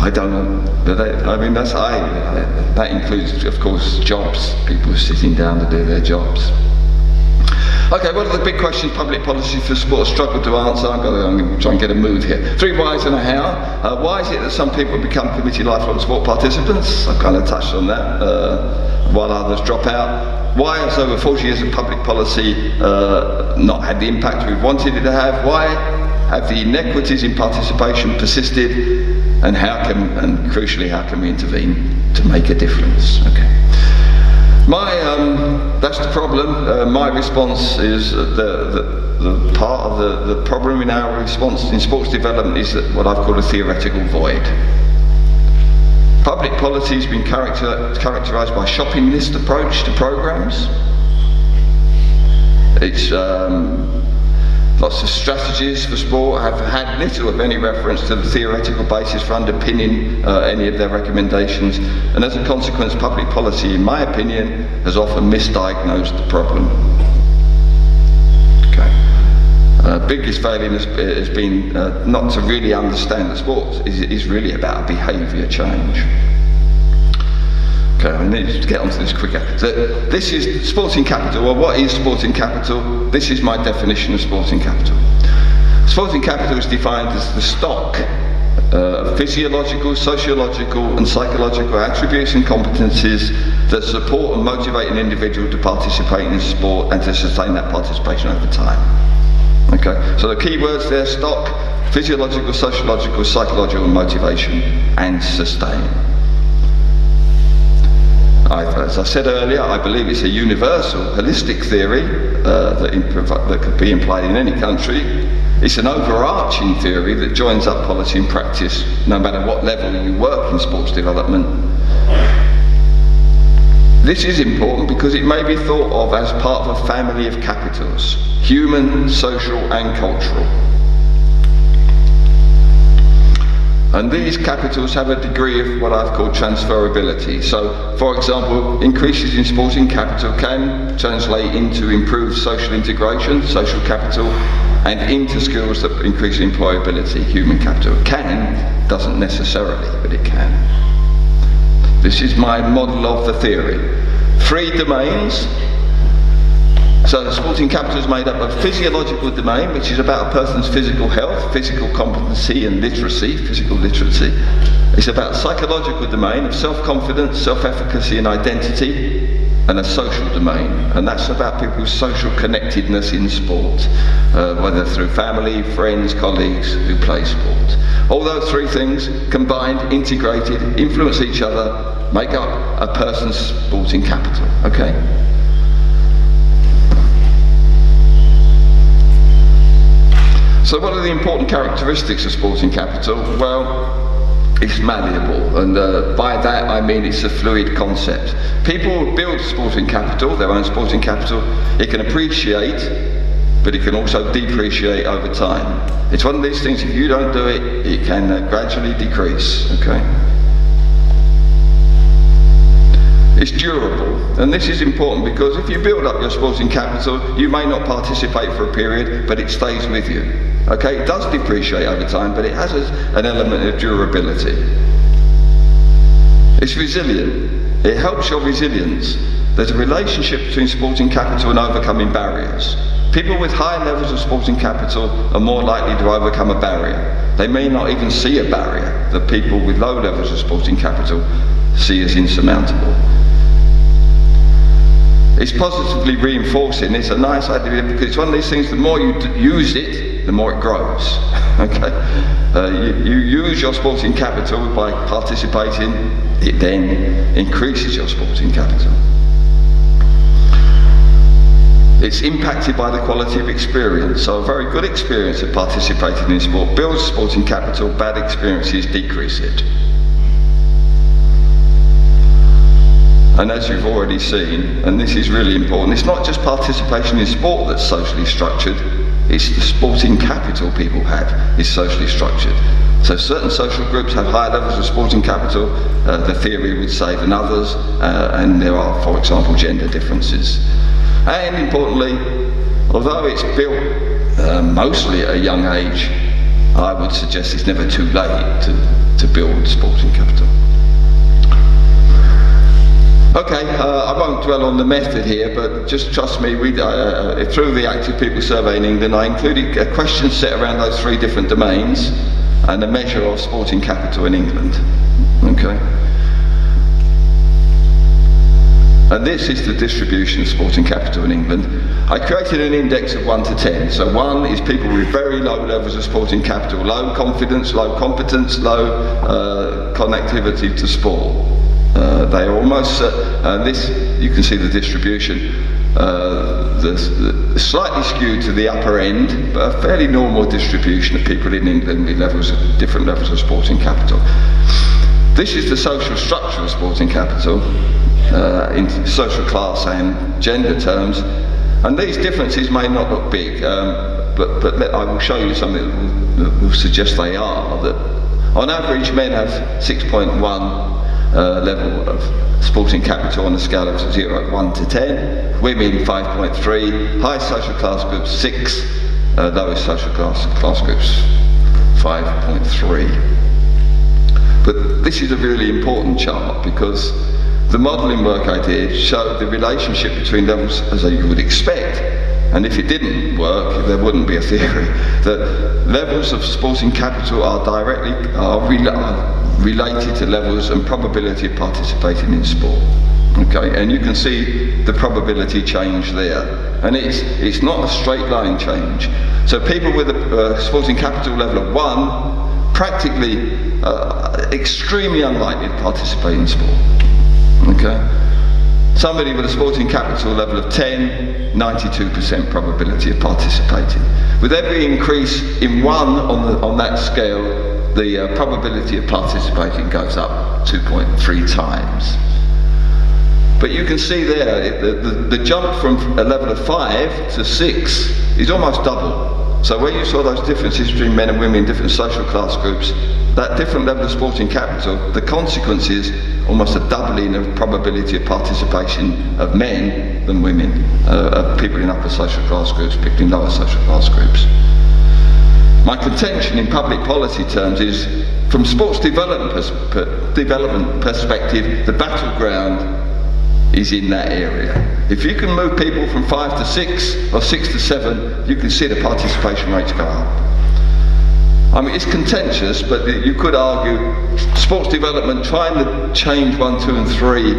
I don't know, but that includes, of course, jobs, people sitting down to do their jobs. Okay, what are the big questions public policy for sport struggle to answer? I'm going to try and get a mood here. 3 whys and a how. Why is it that some people become committed lifelong sport participants? I've kind of touched on that, while others drop out. Why has over 40 years of public policy not had the impact we've wanted it to have? Why have the inequities in participation persisted? And crucially, how can we intervene to make a difference? Okay. That's the problem. My response is the part of the problem in our response in sports development is what I've called a theoretical void. Public policy has been characterised by shopping list approach to programmes. It's Lots of strategies for sport have had little of any reference to the theoretical basis for underpinning any of their recommendations, and as a consequence, public policy, in my opinion, has often misdiagnosed the problem. Biggest failure has been not to really understand that sports is really about behaviour change. Okay, I need to get onto this quicker. So this is sporting capital. Well, what is sporting capital? This is my definition of sporting capital. Sporting capital is defined as the stock of physiological, sociological and psychological attributes and competencies that support and motivate an individual to participate in sport and to sustain that participation over time. Okay, so the key words there: stock, physiological, sociological, psychological motivation and sustain. As I said earlier, I believe it's a universal, holistic theory that could be employed in any country. It's an overarching theory that joins up policy and practice, no matter what level you work in sports development. This is important because it may be thought of as part of a family of capitals: human, social and cultural. And these capitals have a degree of what I've called transferability. So, for example, increases in sporting capital can translate into improved social integration, social capital, and into skills that increase employability, human capital. Can, doesn't necessarily, but it can. This is my model of the theory. 3 domains. So the sporting capital is made up of physiological domain, which is about a person's physical health, physical competency and literacy, physical literacy. It's about psychological domain of self-confidence, self-efficacy and identity, and a social domain. And that's about people's social connectedness in sport, whether through family, friends, colleagues who play sport. All those 3 things combined, integrated, influence each other, make up a person's sporting capital, okay? So what are the important characteristics of sporting capital? Well, it's malleable, and by that I mean it's a fluid concept. People build sporting capital, their own sporting capital. It can appreciate, but it can also depreciate over time. It's one of these things, if you don't do it, it can gradually decrease, okay? It's durable, and this is important because if you build up your sporting capital, you may not participate for a period, but it stays with you. Okay, it does depreciate over time, but it has an element of durability. It's resilient. It helps your resilience. There's a relationship between sporting capital and overcoming barriers. People with high levels of sporting capital are more likely to overcome a barrier. They may not even see a barrier that people with low levels of sporting capital see as insurmountable. It's positively reinforcing. It's a nice idea because it's one of these things, the more you use it, the more it grows. Okay, you use your sporting capital by participating, it then increases your sporting capital. It's impacted by the quality of experience. So a very good experience of participating in sport builds sporting capital, bad experiences decrease it. And as you've already seen, and this is really important, it's not just participation in sport that's socially structured, it's the sporting capital people have is socially structured. So certain social groups have higher levels of sporting capital, the theory would say, than others, and there are, for example, gender differences. And importantly, although it's built mostly at a young age, I would suggest it's never too late to build sporting capital. Okay, I won't dwell on the method here, but just trust me, through the Active People Survey in England, I included a question set around those 3 different domains and a measure of sporting capital in England. Okay. And this is the distribution of sporting capital in England. I created an index of 1 to 10. So 1 is people with very low levels of sporting capital, low confidence, low competence, low connectivity to sport. They are almost, this, you can see the distribution, slightly skewed to the upper end, but a fairly normal distribution of people in England with different levels of sporting capital. This is the social structure of sporting capital, in social class and gender terms, and these differences may not look big. but I will show you something that will suggest they are. That on average, men have 6.1 level of sporting capital on a scale of 1 to 10. Women 5.3. High social class groups 6. Lowest social class groups 5.3. But this is a really important chart because the modelling work I did showed the relationship between levels as you would expect, and if it didn't work, there wouldn't be a theory. That levels of sporting capital are related to levels and probability of participating in sport. Okay, and you can see the probability change there, and it's not a straight line change. So people with a sporting capital level of 1 practically extremely unlikely to participate in sport. Okay, somebody with a sporting capital level of 10, 92% probability of participating. With every increase in 1 on that scale, the probability of participating goes up 2.3 times. But you can see there, the jump from a level of 5 to 6 is almost double. So where you saw those differences between men and women in different social class groups, that different level of sporting capital, the consequence is almost a doubling of probability of participation of men than women, of people in upper social class groups, people in lower social class groups. My contention in public policy terms is, from sports development perspective, the battleground is in that area. If you can move people from 5 to 6 or 6 to 7, you can see the participation rates go up. I mean, it's contentious, but you could argue sports development trying to change 1, 2 and 3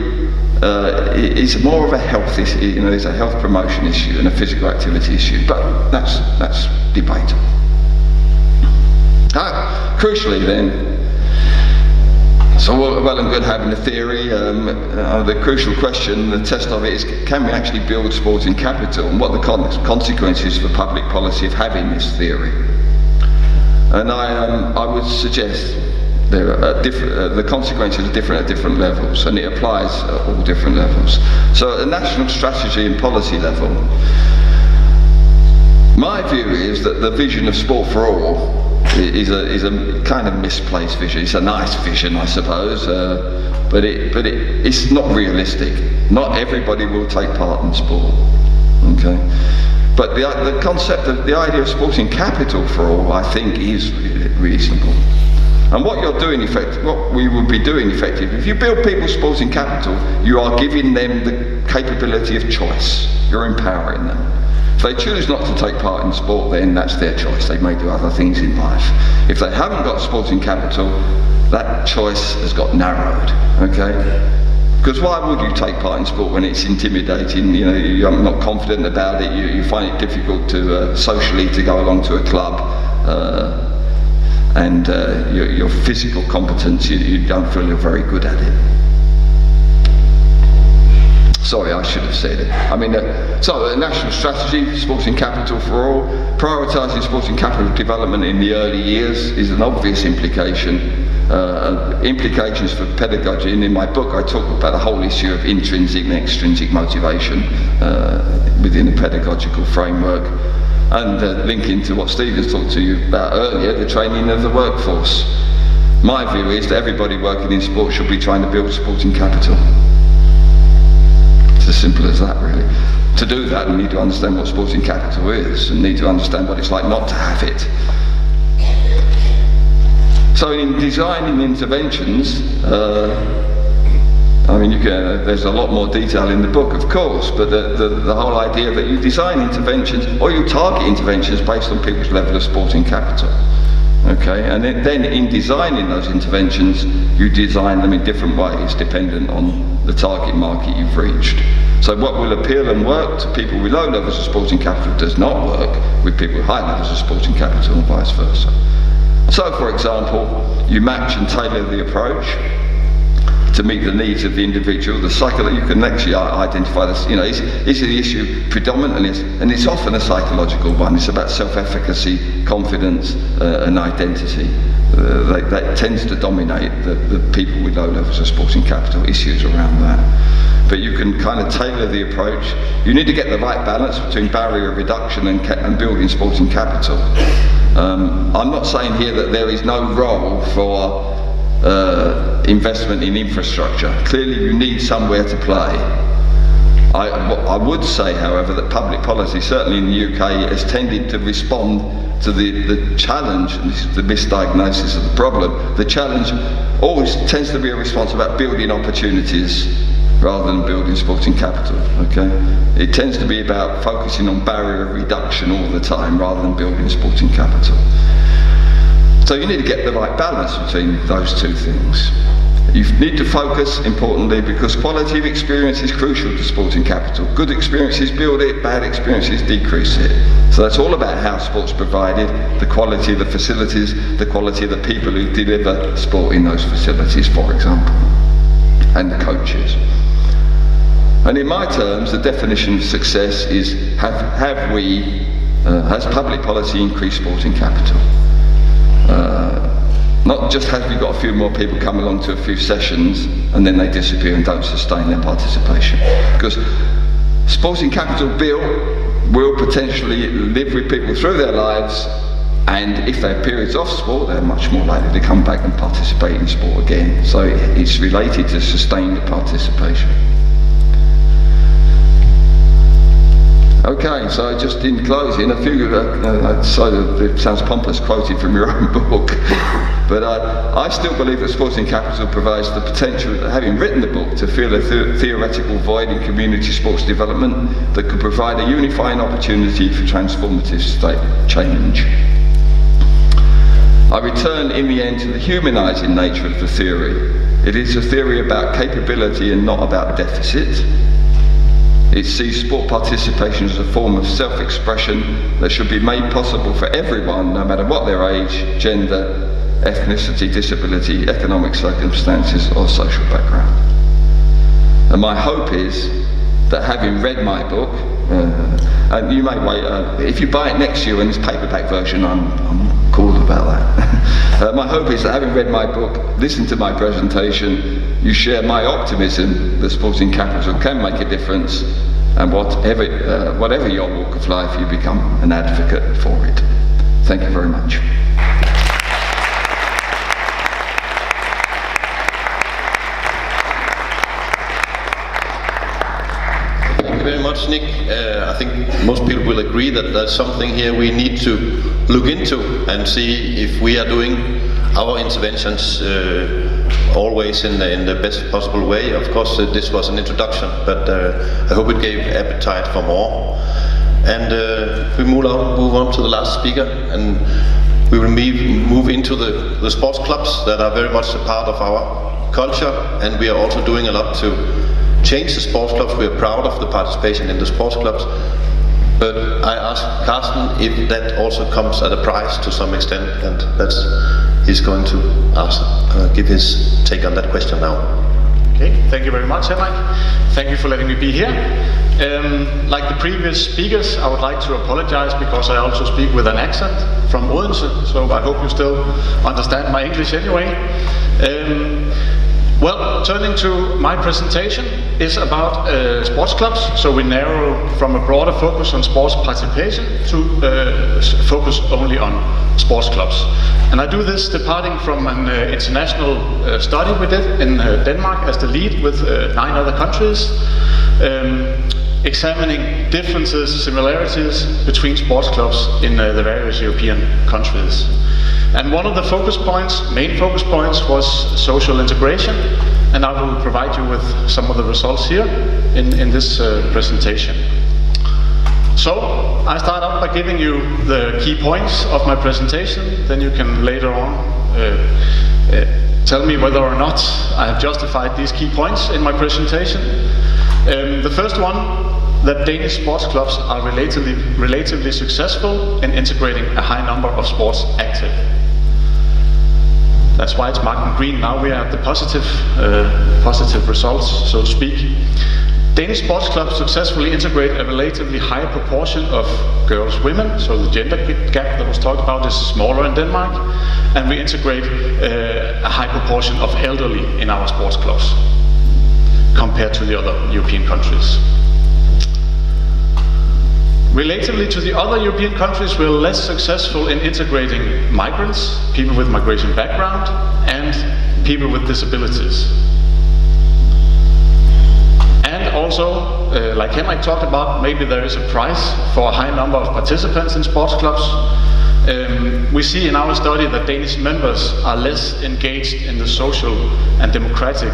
is more of a health issue, it's a health promotion issue and a physical activity issue, but that's debatable. Crucially then, so well and good having a theory, the crucial question, the test of it is, can we actually build sporting capital, and what are the consequences for public policy of having this theory? And I would suggest there are the consequences are different at different levels, and it applies at all different levels. So at the national strategy and policy level, my view is that the vision of sport for all is a kind of misplaced vision. It's a nice vision, I suppose, but it's not realistic. Not everybody will take part in sport. Okay, but the concept of the idea of sporting capital for all, I think, is reasonable. And what you're doing what we would be doing effectively, if you build people's sporting capital, you are giving them the capability of choice. You're empowering them. If they choose not to take part in sport, then that's their choice. They may do other things in life. If they haven't got sporting capital, that choice has got narrowed, okay? Because why would you take part in sport when it's intimidating? You're not confident about it, you find it difficult to socially to go along to a club, and your physical competence, you don't feel you're very good at it. Sorry, I should have said it. I mean, so the national strategy, sporting capital for all, prioritising sporting capital development in the early years is an obvious implication. Implications for pedagogy, and in my book I talk about the whole issue of intrinsic and extrinsic motivation within a pedagogical framework, and linking to what Stephen's talked to you about earlier, the training of the workforce. My view is that everybody working in sport should be trying to build sporting capital. It's as simple as that, really. To do that, we need to understand what sporting capital is, and need to understand what it's like not to have it. So in designing interventions, I mean, there's a lot more detail in the book, of course, but the whole idea that you design interventions, or you target interventions based on people's level of sporting capital. Okay, and then in designing those interventions, you design them in different ways, dependent on the target market you've reached. So what will appeal and work to people with low levels of sporting capital does not work with people with high levels of sporting capital, and vice versa. So, for example, you match and tailor the approach to meet the needs of the individual. You can actually identify this, is the issue predominantly, and it's often a psychological one. It's about self-efficacy, confidence, and identity. that tends to dominate the people with low levels of sporting capital, issues around that. But you can kind of tailor the approach. You need to get the right balance between barrier reduction and building sporting capital. I'm not saying here that there is no role for investment in infrastructure. Clearly you need somewhere to play. I would say, however, that public policy, certainly in the UK, has tended to respond to the challenge, and this is the misdiagnosis of the problem. The challenge always tends to be a response about building opportunities rather than building sporting capital, okay? It tends to be about focusing on barrier reduction all the time rather than building sporting capital. So you need to get the right balance between those two things. You need to focus, importantly, because quality of experience is crucial to sporting capital. Good experiences build it, bad experiences decrease it. So that's all about how sport's provided, the quality of the facilities, the quality of the people who deliver sport in those facilities, for example, and the coaches. And in my terms, the definition of success is has public policy increased sporting capital? Not just have we got a few more people come along to a few sessions and then they disappear and don't sustain their participation. Because sporting capital built will potentially live with people through their lives, and if they have periods off sport, they're much more likely to come back and participate in sport again. So it's related to sustained participation. Okay, so just in closing, a few, so it sounds pompous quoting from your own book, but I still believe that sporting capital provides the potential, having written the book, to fill a theoretical void in community sports development that could provide a unifying opportunity for transformative state change. I return in the end to the humanising nature of the theory. It is a theory about capability and not about deficit. It sees sport participation as a form of self-expression that should be made possible for everyone, no matter what their age, gender, ethnicity, disability, economic circumstances or social background. And my hope is that, having read my book, and you may wait, if you buy it next year in this paperback version, I'm cool about that. My hope is that, having read my book, listened to my presentation, you share my optimism that sporting capital can make a difference, and whatever your walk of life, you become an advocate for it. Thank you very much. Thank you very much, Nick. I think most people will agree that there's something here we need to look into and see if we are doing our interventions always in the best possible way. Of course, this was an introduction, but I hope it gave appetite for more. And we move on to the last speaker, and we will move into the sports clubs that are very much a part of our culture, and we are also doing a lot to change the sports clubs. We are proud of the participation in the sports clubs, but I asked Karsten if that also comes at a price to some extent, and he's going to give his take on that question now. Okay, thank you very much, Henrik. Thank you for letting me be here. Like the previous speakers, I would like to apologize because I also speak with an accent from Odense, so I hope you still understand my English anyway. Well, turning to my presentation is about sports clubs, so we narrow from a broader focus on sports participation to focus only on sports clubs. And I do this departing from an international study we did in Denmark as the lead with 9 other countries, examining differences, similarities between sports clubs in the various European countries. And one of the main focus points was social integration, and I will provide you with some of the results here in this presentation. So, I start out by giving you the key points of my presentation, then you can later on tell me whether or not I have justified these key points in my presentation. The first one, that Danish sports clubs are relatively successful in integrating a high number of sports active. That's why it's marked in green. Now we are at the positive results, so to speak. Danish sports clubs successfully integrate a relatively high proportion of girls, women, so the gender gap that was talked about is smaller in Denmark, and we integrate a high proportion of elderly in our sports clubs compared to the other European countries. Relatively to the other European countries, we're less successful in integrating migrants, people with migration background, and people with disabilities. And also, like Henrik talked about, maybe there is a price for a high number of participants in sports clubs. We see in our study that Danish members are less engaged in the social and democratic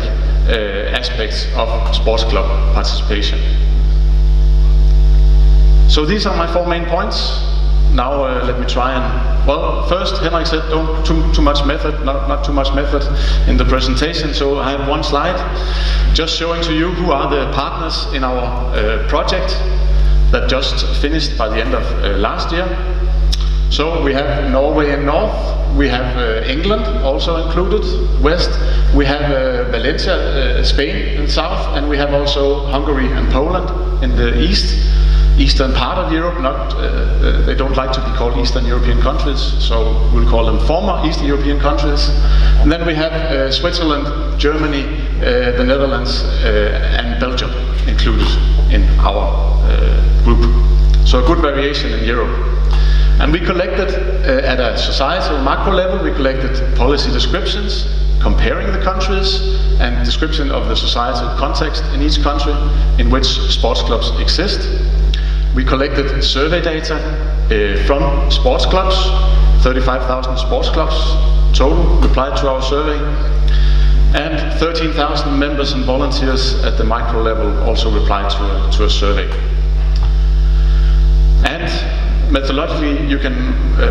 aspects of sports club participation. So these are my 4 main points. Now let me try and, well, first Henrik said don't too much method, not too much method in the presentation, so I have 1 slide just showing to you who are the partners in our project that just finished by the end of last year. So we have Norway in north, we have England also included, west, we have Valencia, Spain in south, and we have also Hungary and Poland in the eastern part of Europe. They don't like to be called Eastern European countries, so we'll call them former Eastern European countries. And then we have Switzerland, Germany, the Netherlands, and Belgium included in our group. So a good variation in Europe. And we collected, at a societal macro level, we collected policy descriptions, comparing the countries, and description of the societal context in each country in which sports clubs exist. We collected survey data from sports clubs, 35,000 sports clubs total replied to our survey, and 13,000 members and volunteers at the micro level also replied to a survey. And methodologically, you can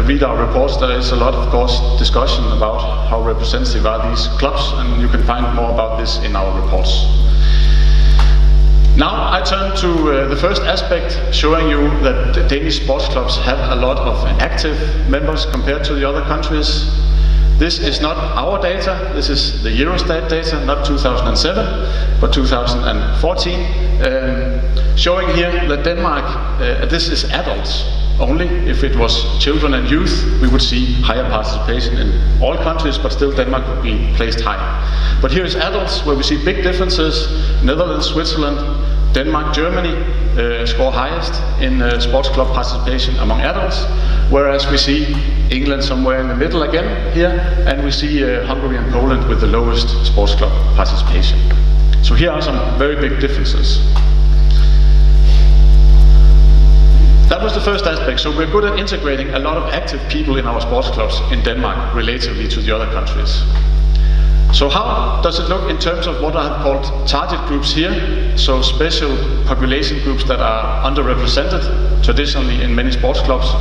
read our reports. There is a lot, of course, discussion about how representative are these clubs, and you can find more about this in our reports. Now I turn to the first aspect, showing you that Danish sports clubs have a lot of active members compared to the other countries. This is not our data, this is the Eurostat data, not 2007, but 2014, showing here that Denmark, this is adults only. If it was children and youth, we would see higher participation in all countries, but still Denmark would be placed high. But here is adults, where we see big differences. Netherlands, Switzerland, Denmark, Germany score highest in sports club participation among adults, whereas we see England somewhere in the middle again here, and we see Hungary and Poland with the lowest sports club participation. So here are some very big differences. That was the first aspect. So we're good at integrating a lot of active people in our sports clubs in Denmark relatively to the other countries. So how does it look in terms of what I have called target groups here? So special population groups that are underrepresented traditionally in many sports clubs.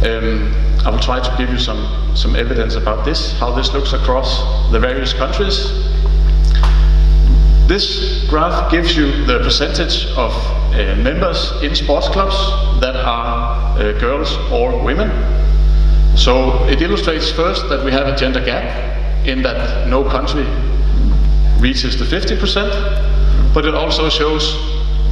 I will try to give you some evidence about this, how this looks across the various countries. This graph gives you the percentage of members in sports clubs that are girls or women. So it illustrates first that we have a gender gap in that no country reaches the 50%, but it also shows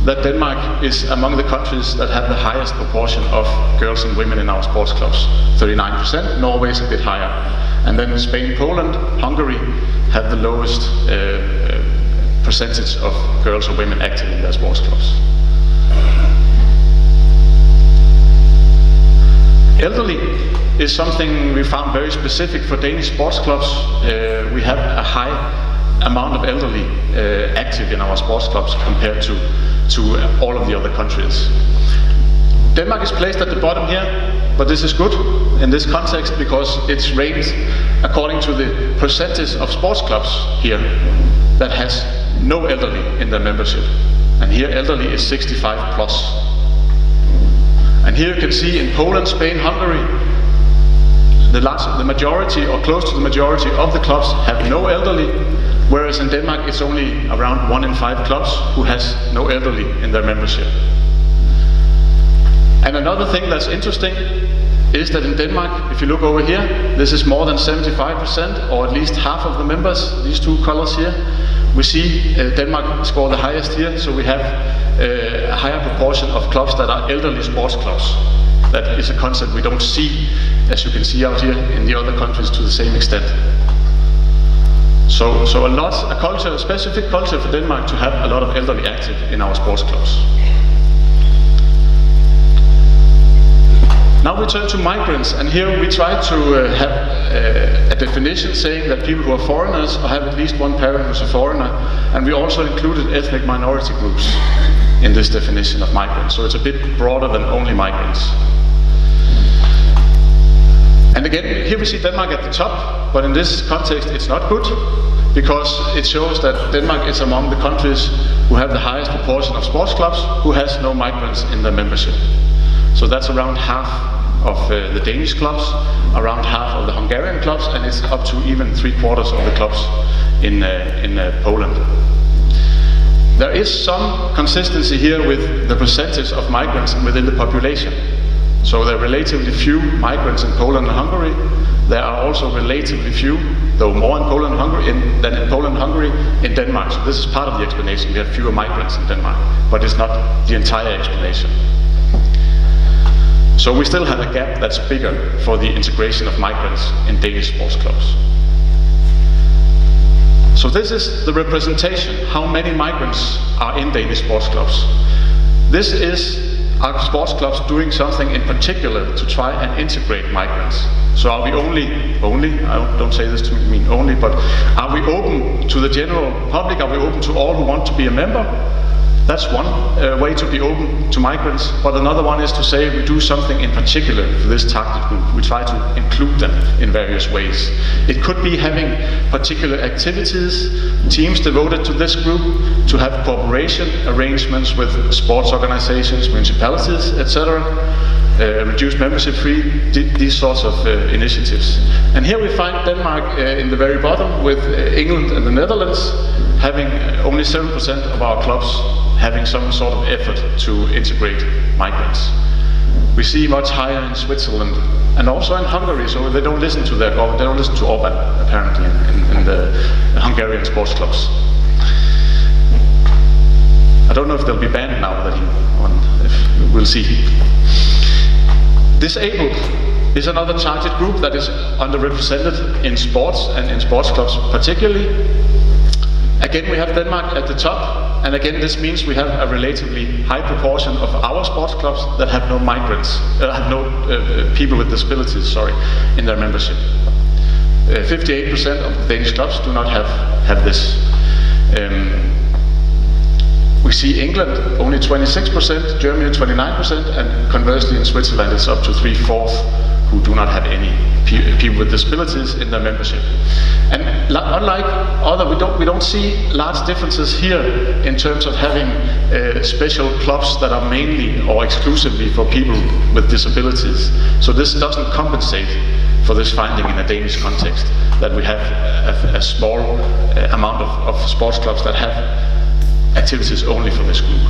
that Denmark is among the countries that have the highest proportion of girls and women in our sports clubs, 39%. Norway is a bit higher. And then Spain, Poland, Hungary have the lowest percentage of girls or women active in their sports clubs. Elderly is something we found very specific for Danish sports clubs. We have a high amount of elderly active in our sports clubs compared to all of the other countries. Denmark is placed at the bottom here, but this is good in this context because it's ranked according to the percentage of sports clubs here that has no elderly in their membership. And here elderly is 65 plus. And here you can see in Poland, Spain, Hungary, the majority or close to the majority of the clubs have no elderly, whereas in Denmark it's only around 1 in 5 clubs who has no elderly in their membership. And another thing that's interesting is that in Denmark, if you look over here, this is more than 75%, or at least half of the members, these two colors here. We see Denmark score the highest here, so we have a higher proportion of clubs that are elderly sports clubs. That is a concept we don't see, as you can see out here, in the other countries to the same extent. So a culture, a specific culture for Denmark to have a lot of elderly active in our sports clubs. Now we turn to migrants, and here we try to have a definition saying that people who are foreigners or have at least one parent who's a foreigner, and we also included ethnic minority groups in this definition of migrants, so it's a bit broader than only migrants. And again, here we see Denmark at the top, but in this context it's not good, because it shows that Denmark is among the countries who have the highest proportion of sports clubs who has no migrants in their membership. So that's around half of the Danish clubs, around half of the Hungarian clubs, and it's up to even 3/4 of the clubs in Poland. There is some consistency here with the percentage of migrants within the population. So there are relatively few migrants in Poland and Hungary. There are also relatively few, though more in Poland and Hungary than in Poland and Hungary, in Denmark. So this is part of the explanation. We have fewer migrants in Denmark, but it's not the entire explanation. So we still have a gap that's bigger for the integration of migrants in Danish sports clubs. So this is the representation, how many migrants are in Danish sports clubs. This is our sports clubs doing something in particular to try and integrate migrants. So are we only, I don't say this to mean only, but are we open to the general public? Are we open to all who want to be a member? That's one way to be open to migrants, but another one is to say we do something in particular for this target group. We try to include them in various ways. It could be having particular activities, teams devoted to this group, to have cooperation arrangements with sports organizations, municipalities, etc., reduced membership fee, these sorts of initiatives. And here we find Denmark in the very bottom, with England and the Netherlands having only 7% of our clubs having some sort of effort to integrate migrants. We see much higher in Switzerland and also in Hungary, so they don't listen to their government, they don't listen to Orban, apparently, in the Hungarian sports clubs. I don't know if they'll be banned now that he won, we'll see. Disabled is another target group that is underrepresented in sports and in sports clubs particularly. Again, we have Denmark at the top, and again this means we have a relatively high proportion of our sports clubs that have no migrants, have no people with disabilities, in their membership. 58% of the Danish clubs do not have this. We see England only 26%, Germany 29%, and conversely in Switzerland it's up to 3/4 who do not have any people with disabilities in their membership. And unlike other, we don't see large differences here in terms of having special clubs that are mainly or exclusively for people with disabilities. So this doesn't compensate for this finding in a Danish context, that we have a small amount of sports clubs that have activities only for this group.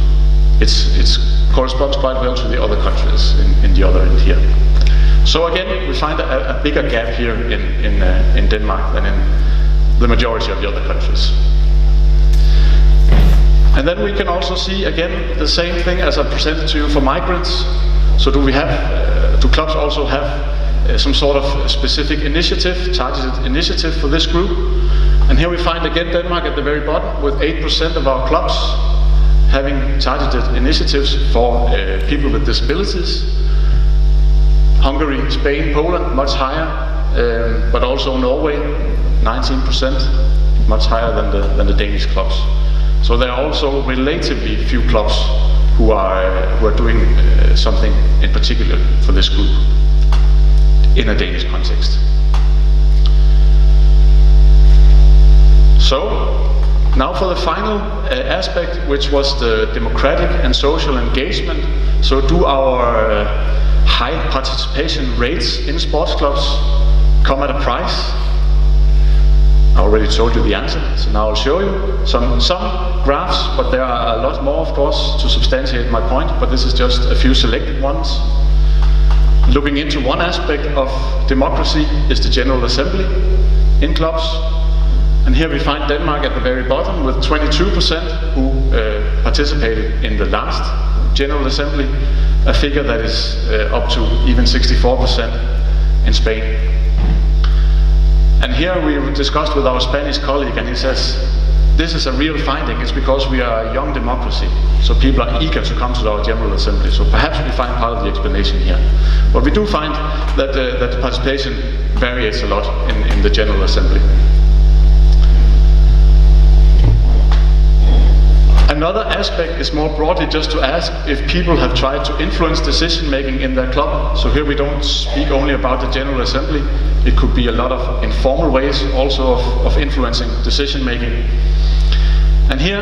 It corresponds quite well to the other countries in the other end here. So again, we find a bigger gap here in Denmark than in the majority of the other countries. And then we can also see again the same thing as I presented to you for migrants. So do clubs also have some sort of specific initiative, targeted initiative for this group? And here we find again Denmark at the very bottom with 8% of our clubs having targeted initiatives for people with disabilities. Hungary, Spain, Poland, much higher, but also Norway, 19%, much higher than the Danish clubs. So there are also relatively few clubs who are doing something in particular for this group in a Danish context. So, now for the final aspect, which was the democratic and social engagement. So do our high participation rates in sports clubs come at a price? I already told you the answer, so now I'll show you some graphs, but there are a lot more, of course, to substantiate my point, but this is just a few selected ones. Looking into one aspect of democracy is the General Assembly in clubs. And here we find Denmark at the very bottom with 22% who participated in the last General Assembly, a figure that is up to even 64% in Spain. And here we discussed with our Spanish colleague, and he says, this is a real finding. It's because we are a young democracy, so people are eager to come to our General Assembly. So perhaps we find part of the explanation here. But we do find that the participation varies a lot in the General Assembly. Another aspect is more broadly just to ask if people have tried to influence decision making in their club. So here we don't speak only about the General Assembly. It could be a lot of informal ways also of influencing decision making. And here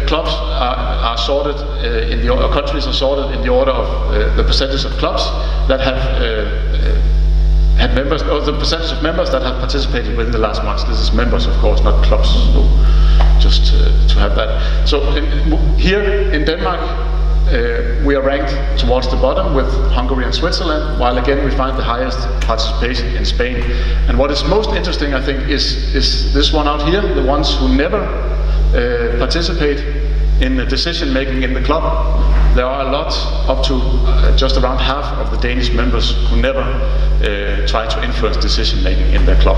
clubs are sorted, countries are sorted in the order of the percentage of clubs that have had members, or the percentage of members that have participated within the last months. This is members, of course, not clubs. So just to have that. So here in Denmark, we are ranked towards the bottom with Hungary and Switzerland, while again we find the highest participation in Spain. And what is most interesting, I think, is this one out here, the ones who never participate in the decision making in the club. There are a lot, up to just around half of the Danish members who never try to influence decision making in their club.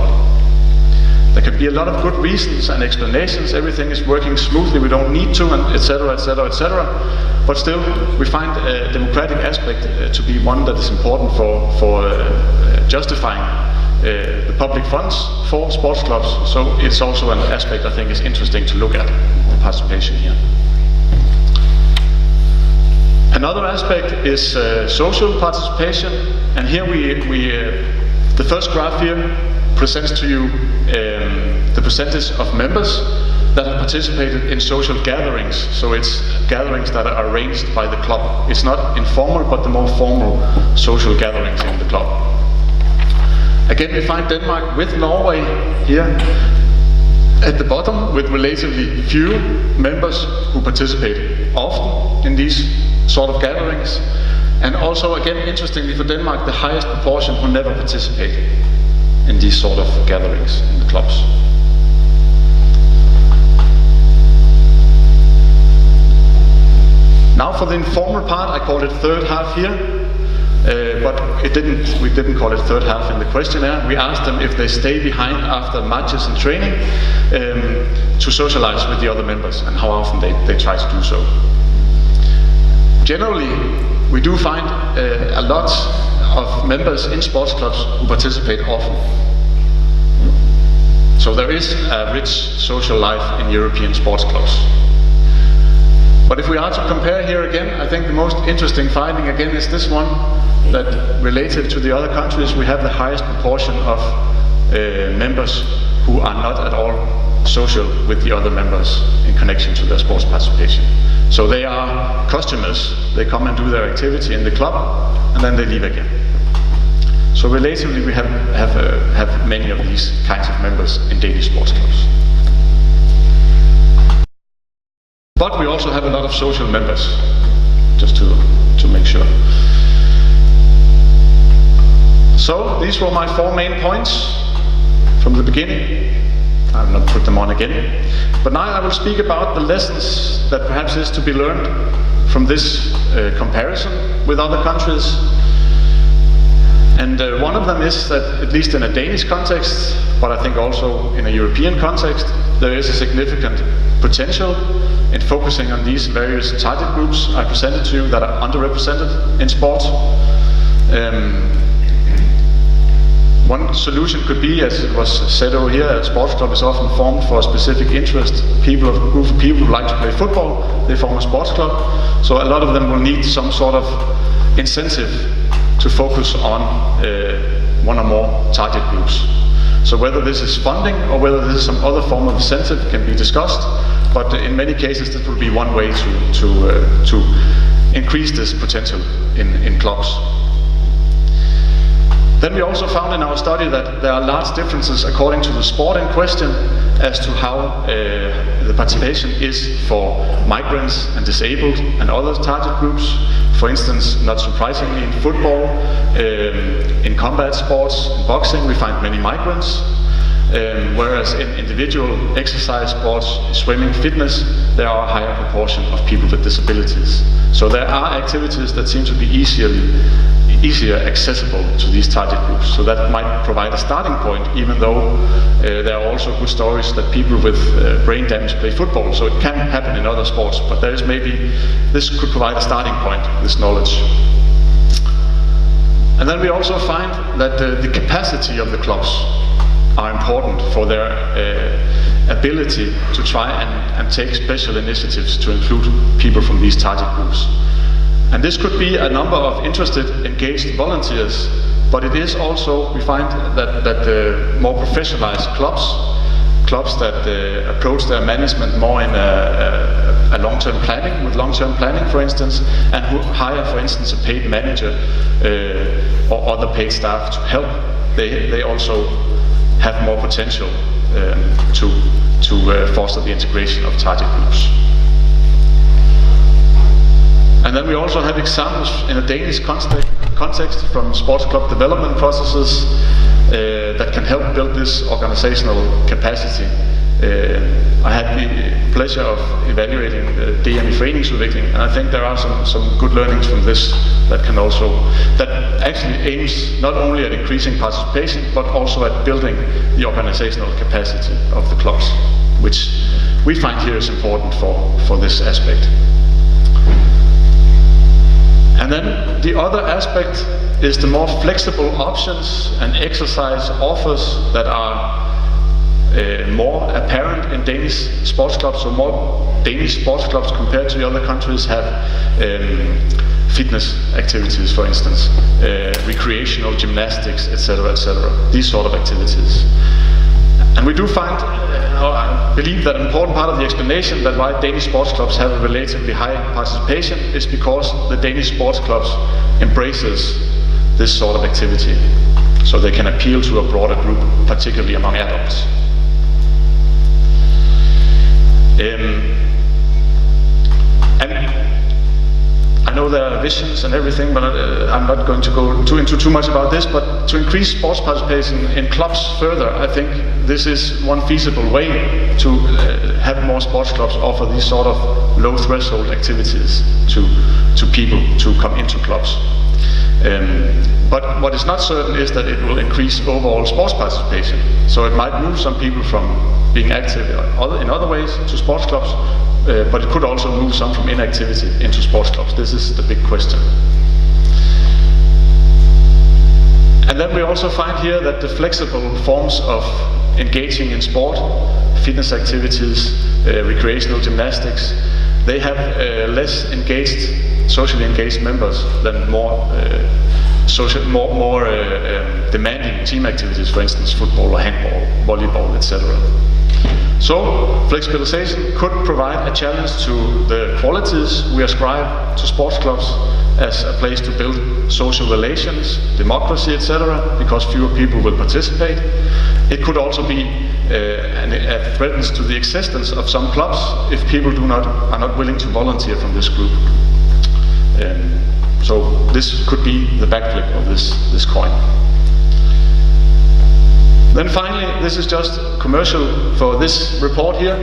There can be a lot of good reasons and explanations. Everything is working smoothly, we don't need to, and etc., etc., etc. But still, we find a democratic aspect to be one that is important for justifying the public funds for sports clubs. So it's also an aspect I think is interesting to look at, the participation here. Another aspect is social participation, and here the first graph here presents to you the percentage of members that have participated in social gatherings. So it's gatherings that are arranged by the club. It's not informal, but the more formal social gatherings in the club. Again, we find Denmark with Norway here at the bottom, with relatively few members who participate often in these sort of gatherings. And also, again, interestingly for Denmark, the highest proportion who never participate in these sort of gatherings in the clubs. Now for the informal part, I called it third half here, but we didn't call it third half in the questionnaire. We asked them if they stay behind after matches and training to socialize with the other members, and how often they try to do so. Generally, we do find a lot of members in sports clubs who participate often. So there is a rich social life in European sports clubs. But if we are to compare here again, I think the most interesting finding again is this one, that relative to the other countries, we have the highest proportion of members who are not at all social with the other members in connection to their sports participation. So they are customers. They come and do their activity in the club, and then they leave again. So relatively, we have many of these kinds of members in Danish sports clubs. But we also have a lot of social members, just to make sure. So these were my 4 main points from the beginning. I will not put them on again. But now I will speak about the lessons that perhaps is to be learned from this comparison with other countries. And one of them is that, at least in a Danish context, but I think also in a European context, there is a significant potential in focusing on these various target groups I presented to you that are underrepresented in sport. One solution could be, as it was said over here, a sports club is often formed for a specific interest. A group of people who like to play football, they form a sports club. So a lot of them will need some sort of incentive to focus on one or more target groups. So whether this is funding or whether this is some other form of incentive can be discussed, but in many cases this will be one way to increase this potential in clubs. Then we also found in our study that there are large differences according to the sport in question as to how the participation is for migrants and disabled and other target groups. For instance, not surprisingly, in football, in combat sports, in boxing, we find many migrants. Whereas in individual exercise sports, swimming, fitness, there are a higher proportion of people with disabilities. So there are activities that seem to be easier accessible to these target groups. So that might provide a starting point, even though there are also good stories that people with brain damage play football. So it can happen in other sports, but there is maybe, this could provide a starting point, this knowledge. And then we also find that the capacity of the clubs are important for their ability to try and take special initiatives to include people from these target groups. And this could be a number of interested, engaged volunteers, but it is also, we find that more professionalized clubs that approach their management more in a long-term planning, with long-term planning, for instance, and who hire, for instance, a paid manager or other paid staff to help. They also have more potential to foster the integration of target groups. And then we also have examples in a Danish context from sports club development processes that can help build this organizational capacity. I had the pleasure of evaluating the DM i foreningsudvikling, and I think there are some good learnings from this that actually aims not only at increasing participation, but also at building the organizational capacity of the clubs, which we find here is important for this aspect. And then the other aspect is the more flexible options and exercise offers that are more apparent in Danish sports clubs. So more Danish sports clubs compared to the other countries have fitness activities, for instance, recreational gymnastics, etc., etc. These sort of activities. And we do find, I believe that an important part of the explanation that why Danish sports clubs have a relatively high participation is because the Danish sports clubs embraces this sort of activity. So they can appeal to a broader group, particularly among adults. And I know there are visions and everything, but I'm not going to go into too much about this, but to increase sports participation in clubs further, I think this is one feasible way to have more sports clubs offer these sort of low threshold activities to people to come into clubs. But what is not certain is that it will increase overall sports participation. So it might move some people from being active in other ways to sports clubs, but it could also move some from inactivity into sports clubs. This is the big question. And then we also find here that the flexible forms of engaging in sport, fitness activities, recreational gymnastics, they have less engaged, socially engaged members than more demanding team activities, for instance, football or handball, volleyball, etc. So, flexibilization could provide a challenge to the qualities we ascribe to sports clubs as a place to build social relations, democracy, etc., because fewer people will participate. It could also be a threat to the existence of some clubs if people are not willing to volunteer from this group. So this could be the backflip of this coin. Then finally, this is just commercial for this report here.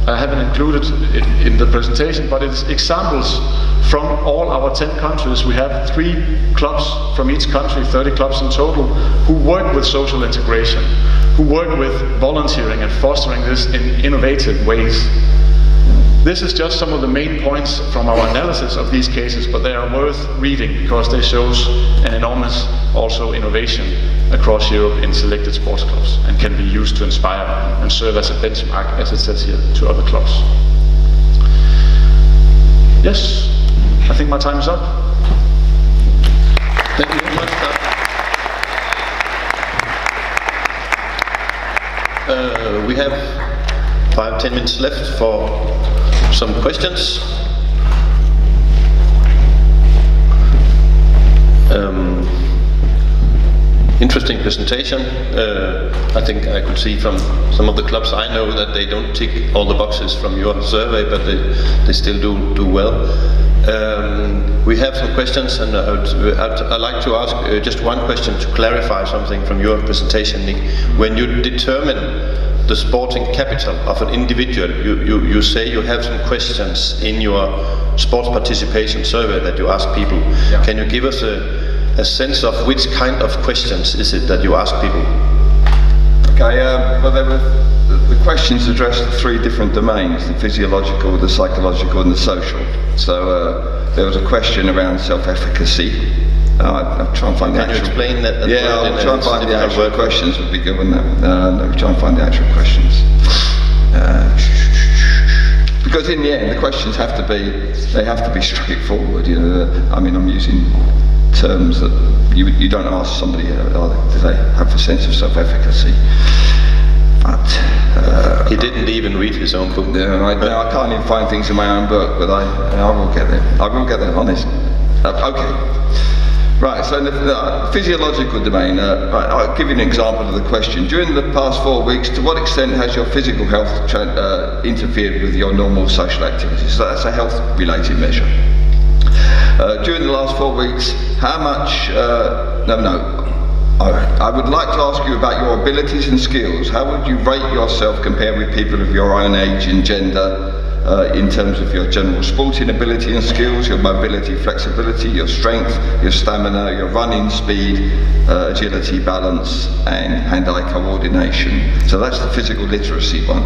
I haven't included it in the presentation, but it's examples from all our 10 countries. We have 3 clubs from each country, 30 clubs in total, who work with social integration, who work with volunteering and fostering this in innovative ways. This is just some of the main points from our analysis of these cases, but they are worth reading because they show an enormous also innovation across Europe in selected sports clubs and can be used to inspire and serve as a benchmark, as it says here, to other clubs. Yes, I think my time is up. Thank you very much, Karsten. We have 5-10 minutes left for some questions. interesting presentation. I think I could see from some of the clubs I know that they don't tick all the boxes from your survey, but they still do well. We have some questions, and I'd like to ask just one question to clarify something from your presentation, Nick. When you determine the sporting capital of an individual, you say you have some questions in your sports participation survey that you ask people. Yeah. Can you give us a sense of which kind of questions is it that you ask people? Okay, well, the questions addressed 3 different domains: the physiological, the psychological, and the social. So there was a question around self-efficacy. I'll try and find the actual... Can you explain that? Yeah, I'll try and find the actual questions. Would be good, wouldn't it? Let me try and find the actual questions. Because in the end, the questions have to be straightforward. You know, I mean, I'm using terms that you don't ask somebody, do they have a sense of self-efficacy? But he didn't even read his own book. Yeah, I can't even find things in my own book, but I will get there. I will get there, honest. Okay. Right, so in the physiological domain, I'll give you an example of the question. During the past 4 weeks, to what extent has your physical health interfered with your normal social activities? So that's a health-related measure. During the last 4 weeks, how much, I would like to ask you about your abilities and skills. How would you rate yourself compared with people of your own age and gender in terms of your general sporting ability and skills, your mobility, flexibility, your strength, your stamina, your running speed, agility, balance, and hand-eye coordination? So that's the physical literacy one.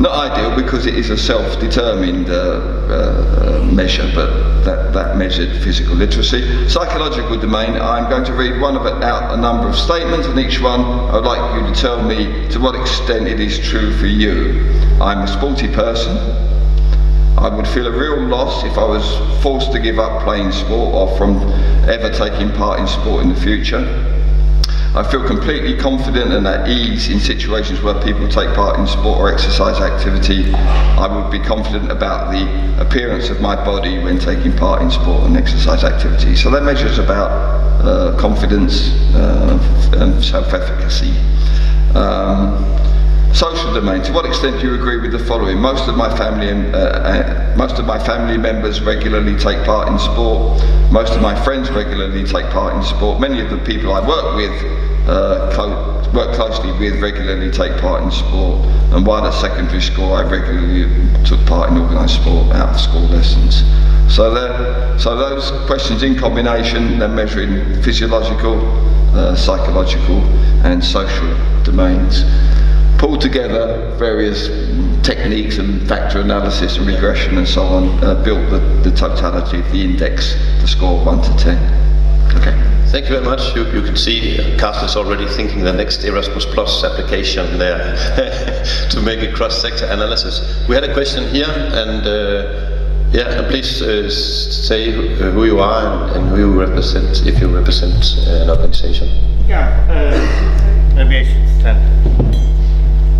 Not ideal because it is a self-determined measure, but that measured physical literacy. Psychological domain, I'm going to read out a number of statements, and each one I would like you to tell me to what extent it is true for you. I'm a sporty person. I would feel a real loss if I was forced to give up playing sport or from ever taking part in sport in the future. I feel completely confident and at ease in situations where people take part in sport or exercise activity. I would be confident about the appearance of my body when taking part in sport and exercise activity. So that measures about confidence and self-efficacy. Social domain. To what extent do you agree with the following? Most of my family members regularly take part in sport. Most of my friends regularly take part in sport. Many of the people I work with, work closely with, regularly take part in sport. And while at secondary school, I regularly took part in organised sport out of school lessons. So those questions in combination, they're measuring physiological, psychological, and social domains. Pull together various techniques and factor analysis and regression and so on, built the totality of the index to score 1 to 10. Okay. Thank you very much. You can see Karsten is already thinking the next Erasmus Plus application there to make a cross-sector analysis. We had a question here, and please say who you are and who you represent, if you represent an organization. Maybe I should stand.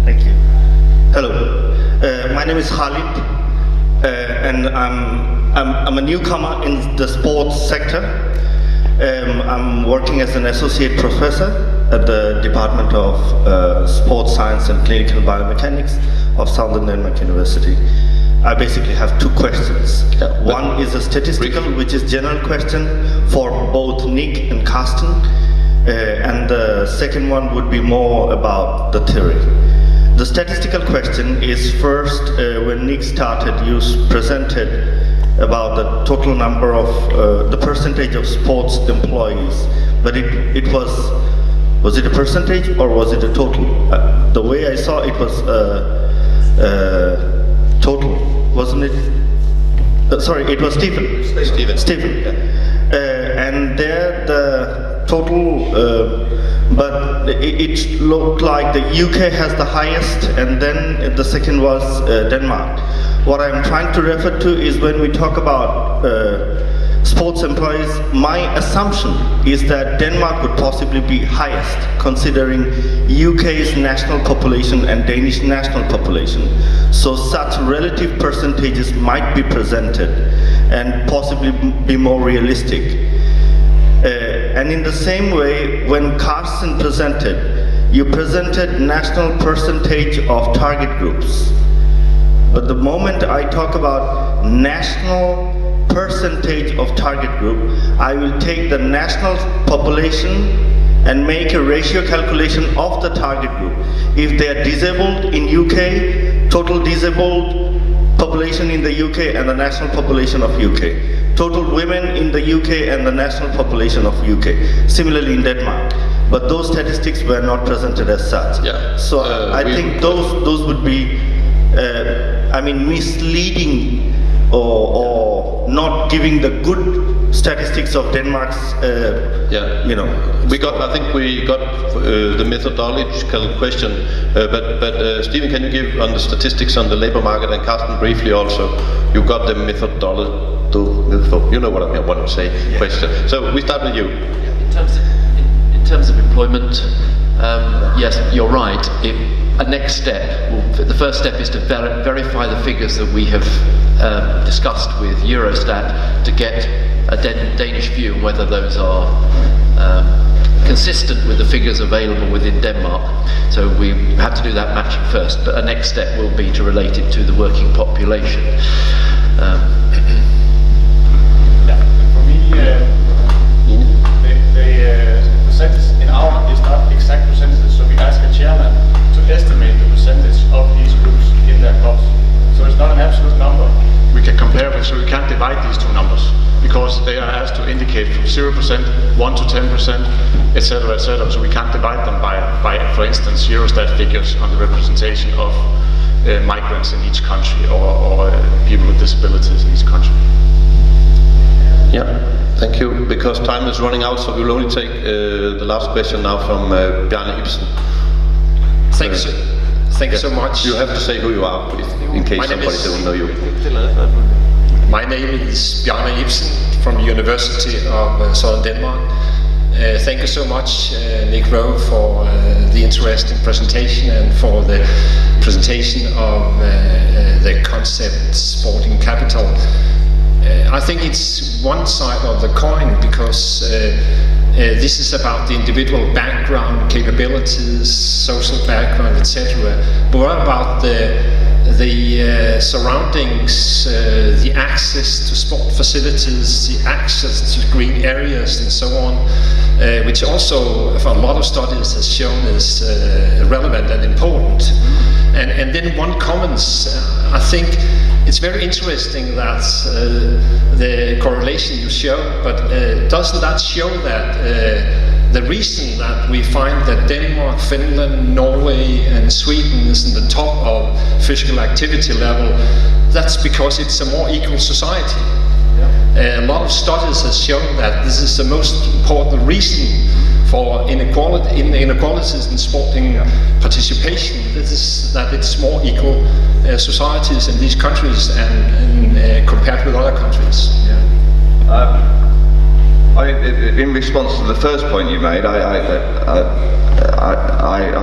Thank you. Hello, my name is Khalid, and I'm a newcomer in the sports sector. I'm working as an associate professor at the Department of Sports Science and Clinical Biomechanics of Southern Denmark University. I basically have 2 questions. One is a statistical, which is general question for both Nick and Karsten, and the second one would be more about the theory. The statistical question is first, when Nick started, you presented about the total number of, the percentage of sports employees, but it was it a percentage or was it a total? The way I saw it was total, wasn't it? Sorry, it was Stephen. Stephen. Yeah. And there the total, but it looked like the UK has the highest, and then the second was Denmark. What I'm trying to refer to is when we talk about sports employees, my assumption is that Denmark would possibly be highest, considering UK's national population and Danish national population. So such relative percentages might be presented and possibly be more realistic. And in the same way, when Karsten presented, you presented national percentage of target groups. But the moment I talk about national percentage of target group, I will take the national population and make a ratio calculation of the target group. If they are disabled in UK, total disabled population in the UK and the national population of UK. Total women in the UK and the national population of UK. Similarly in Denmark. But those statistics were not presented as such. Yeah. So I think those would be, misleading or not giving the good statistics of Denmark's, I think we got the methodological question, but Stephen, can you give on the statistics on the labor market, and Karsten briefly also, you got the you know what I want to say, question. So we start with you. In terms of employment, yes, you're right. A next step, the first step is to verify the figures that we have discussed with Eurostat to get a Danish view on whether those are consistent with the figures available within Denmark. So we have to do that matching first, but a next step will be to relate it to the working population. For me, the percentage in our is not exact percentages, so we ask a chairman to estimate the percentage of these groups in their clubs. So it's not an absolute number. We can compare with, so we can't divide these two numbers because they are asked to indicate from 0%, 1 to 10%, etc., etc. So we can't divide them by, for instance, Eurostat figures on the representation of migrants in each country or people with disabilities in each country. Yeah, thank you. Because time is running out, so we'll only take the last question now from Bjarne Ibsen. Thanks. Thank you so much. You have to say who you are, in case somebody doesn't know you. My name is Bjarne Ibsen from the University of Southern Denmark. Thank you so much, Nick Rowe, for the interesting presentation and for the presentation of the concept sporting capital. I think it's one side of the coin because this is about the individual background, capabilities, social background, etc. But what about the surroundings, the access to sport facilities, the access to green areas and so on, which also for a lot of studies has shown is relevant and important. And then one comments, I think it's very interesting that the correlation you show, but doesn't that show that the reason that we find that Denmark, Finland, Norway and Sweden is in the top of physical activity level, that's because it's a more equal society. A lot of studies have shown that this is the most important reason for inequalities in sporting participation. This is that it's more equal societies in these countries and compared with other countries. In response to the first point you made, I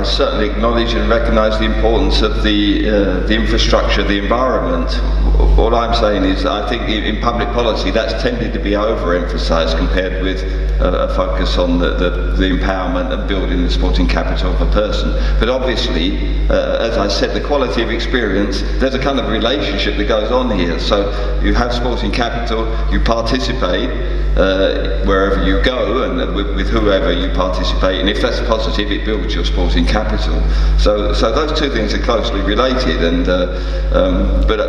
certainly acknowledge and recognise the importance of the infrastructure, the environment. All I'm saying is that I think in public policy that's tended to be overemphasised compared with a focus on the empowerment and building the sporting capital of a person. But obviously, as I said, the quality of experience, there's a kind of relationship that goes on here. So you have sporting capital, you participate wherever you go and with whoever you participate, and if that's positive, it builds your sporting capital. So those two things are closely related. And but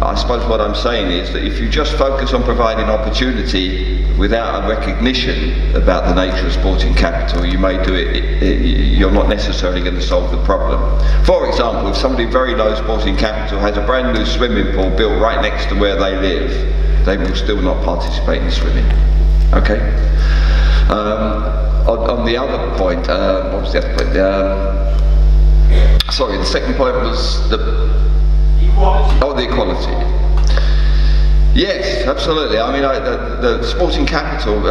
I suppose what I'm saying is that if you just focus on providing opportunity without a recognition about the nature of sporting capital, you may do it. You're not necessarily going to solve the problem. For example, if somebody with very low sporting capital has a brand new swimming pool built right next to where they live, they will still not participate in swimming. Okay. On the other point, what was the other point? Sorry, the second point was the equality. Oh, the equality. Yes, absolutely. I mean, the sporting capital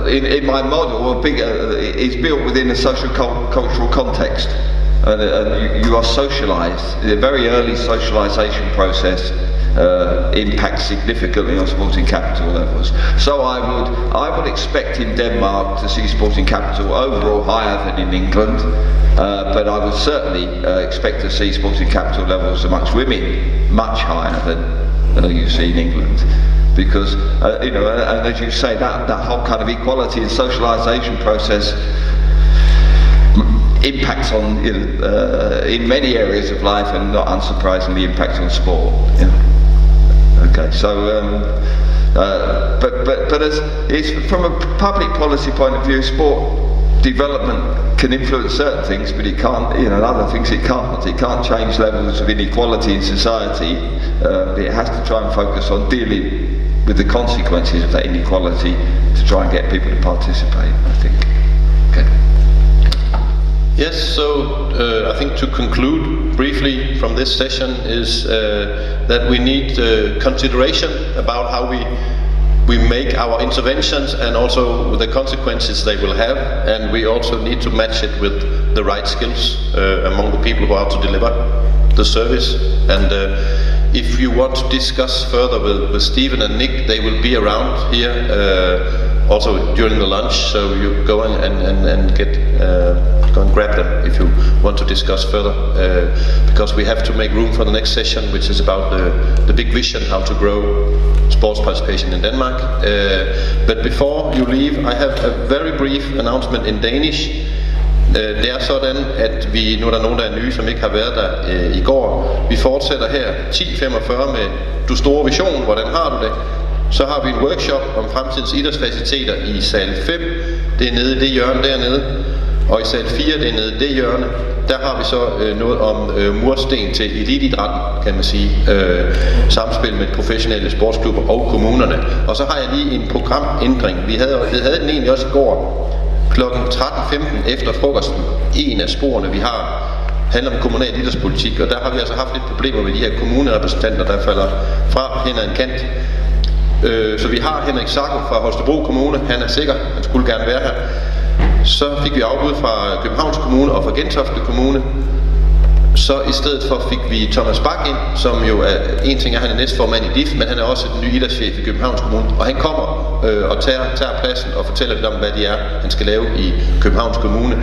in my model is built within a social-cultural context, and you are socialised. The very early socialisation process impact significantly on sporting capital levels. So I would expect in Denmark to see sporting capital overall higher than in England, but I would certainly expect to see sporting capital levels amongst women much higher than you see in England. Because, and as you say, that whole kind of equality and socialisation process impacts on, in many areas of life, and not unsurprisingly impacts on sport. Yeah. Okay, so, but it's from a public policy point of view, sport development can influence certain things, but it can't, other things it can't. It can't change levels of inequality in society. It has to try and focus on dealing with the consequences of that inequality to try and get people to participate, I think. Okay. Yes, so I think to conclude briefly from this session is that we need consideration about how we make our interventions and also the consequences they will have, and we also need to match it with the right skills among the people who are to deliver the service. And if you want to discuss further with Stephen and Nick, they will be around here also during the lunch, so you go and get go and grab them if you want to discuss further, because we have to make room for the next session, which is about the big vision, how to grow sports participation in Denmark. But before you leave, I have a very brief announcement in Danish. Det er sådan, at nu er der nogen, der er nye, som ikke har været der i går. Vi fortsætter her 10:45 med Du store vision, hvordan har du det? Så har vi en workshop om fremtidens idrætsfaciliteter i sal 5. Det er nede i det hjørne dernede. Og i sal 4, det er nede i det hjørne. Der har vi så noget om mursten til elitidrætten, kan man sige. Samspil med professionelle sportsklubber og kommunerne. Og så har jeg lige en programændring. Vi havde den egentlig også i går. Klokken 13:15 efter frokosten. En af sporene, vi har, handler om kommunal idrætspolitik. Og der har vi altså haft lidt problemer med de her kommunerepræsentanter, der falder fra hen ad en kant. Så vi har Henrik fra Holstebro Kommune. Han er sikker, han skulle gerne være her. Så fik vi afbud fra Københavns Kommune og fra Gentofte Kommune. Så i stedet for fik vi Thomas Bak ind, som jo er, en ting er, han er næstformand i DIF, men han er også den nye idrætschef i Københavns Kommune. Og han kommer og tager pladsen og fortæller lidt om, hvad det er, han skal lave i Københavns Kommune.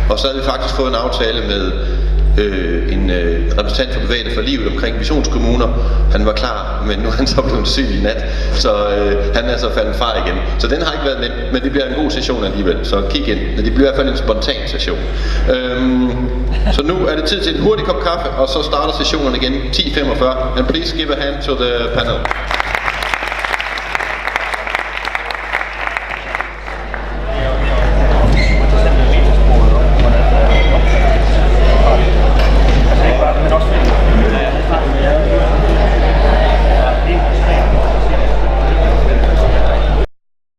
Og så havde vi faktisk fået en aftale med en repræsentant for Bevægelsen for Livet omkring visionskommuner. Han var klar, men nu er han så blevet syg i nat, så han er så faldet fra igen. Så den har ikke været nem, men det bliver en god session alligevel, så kig ind. Men det bliver i hvert fald en spontan session. Så nu er det tid til en hurtig kop kaffe, og så starter sessionen igen 10:45. And please give a hand to the panel.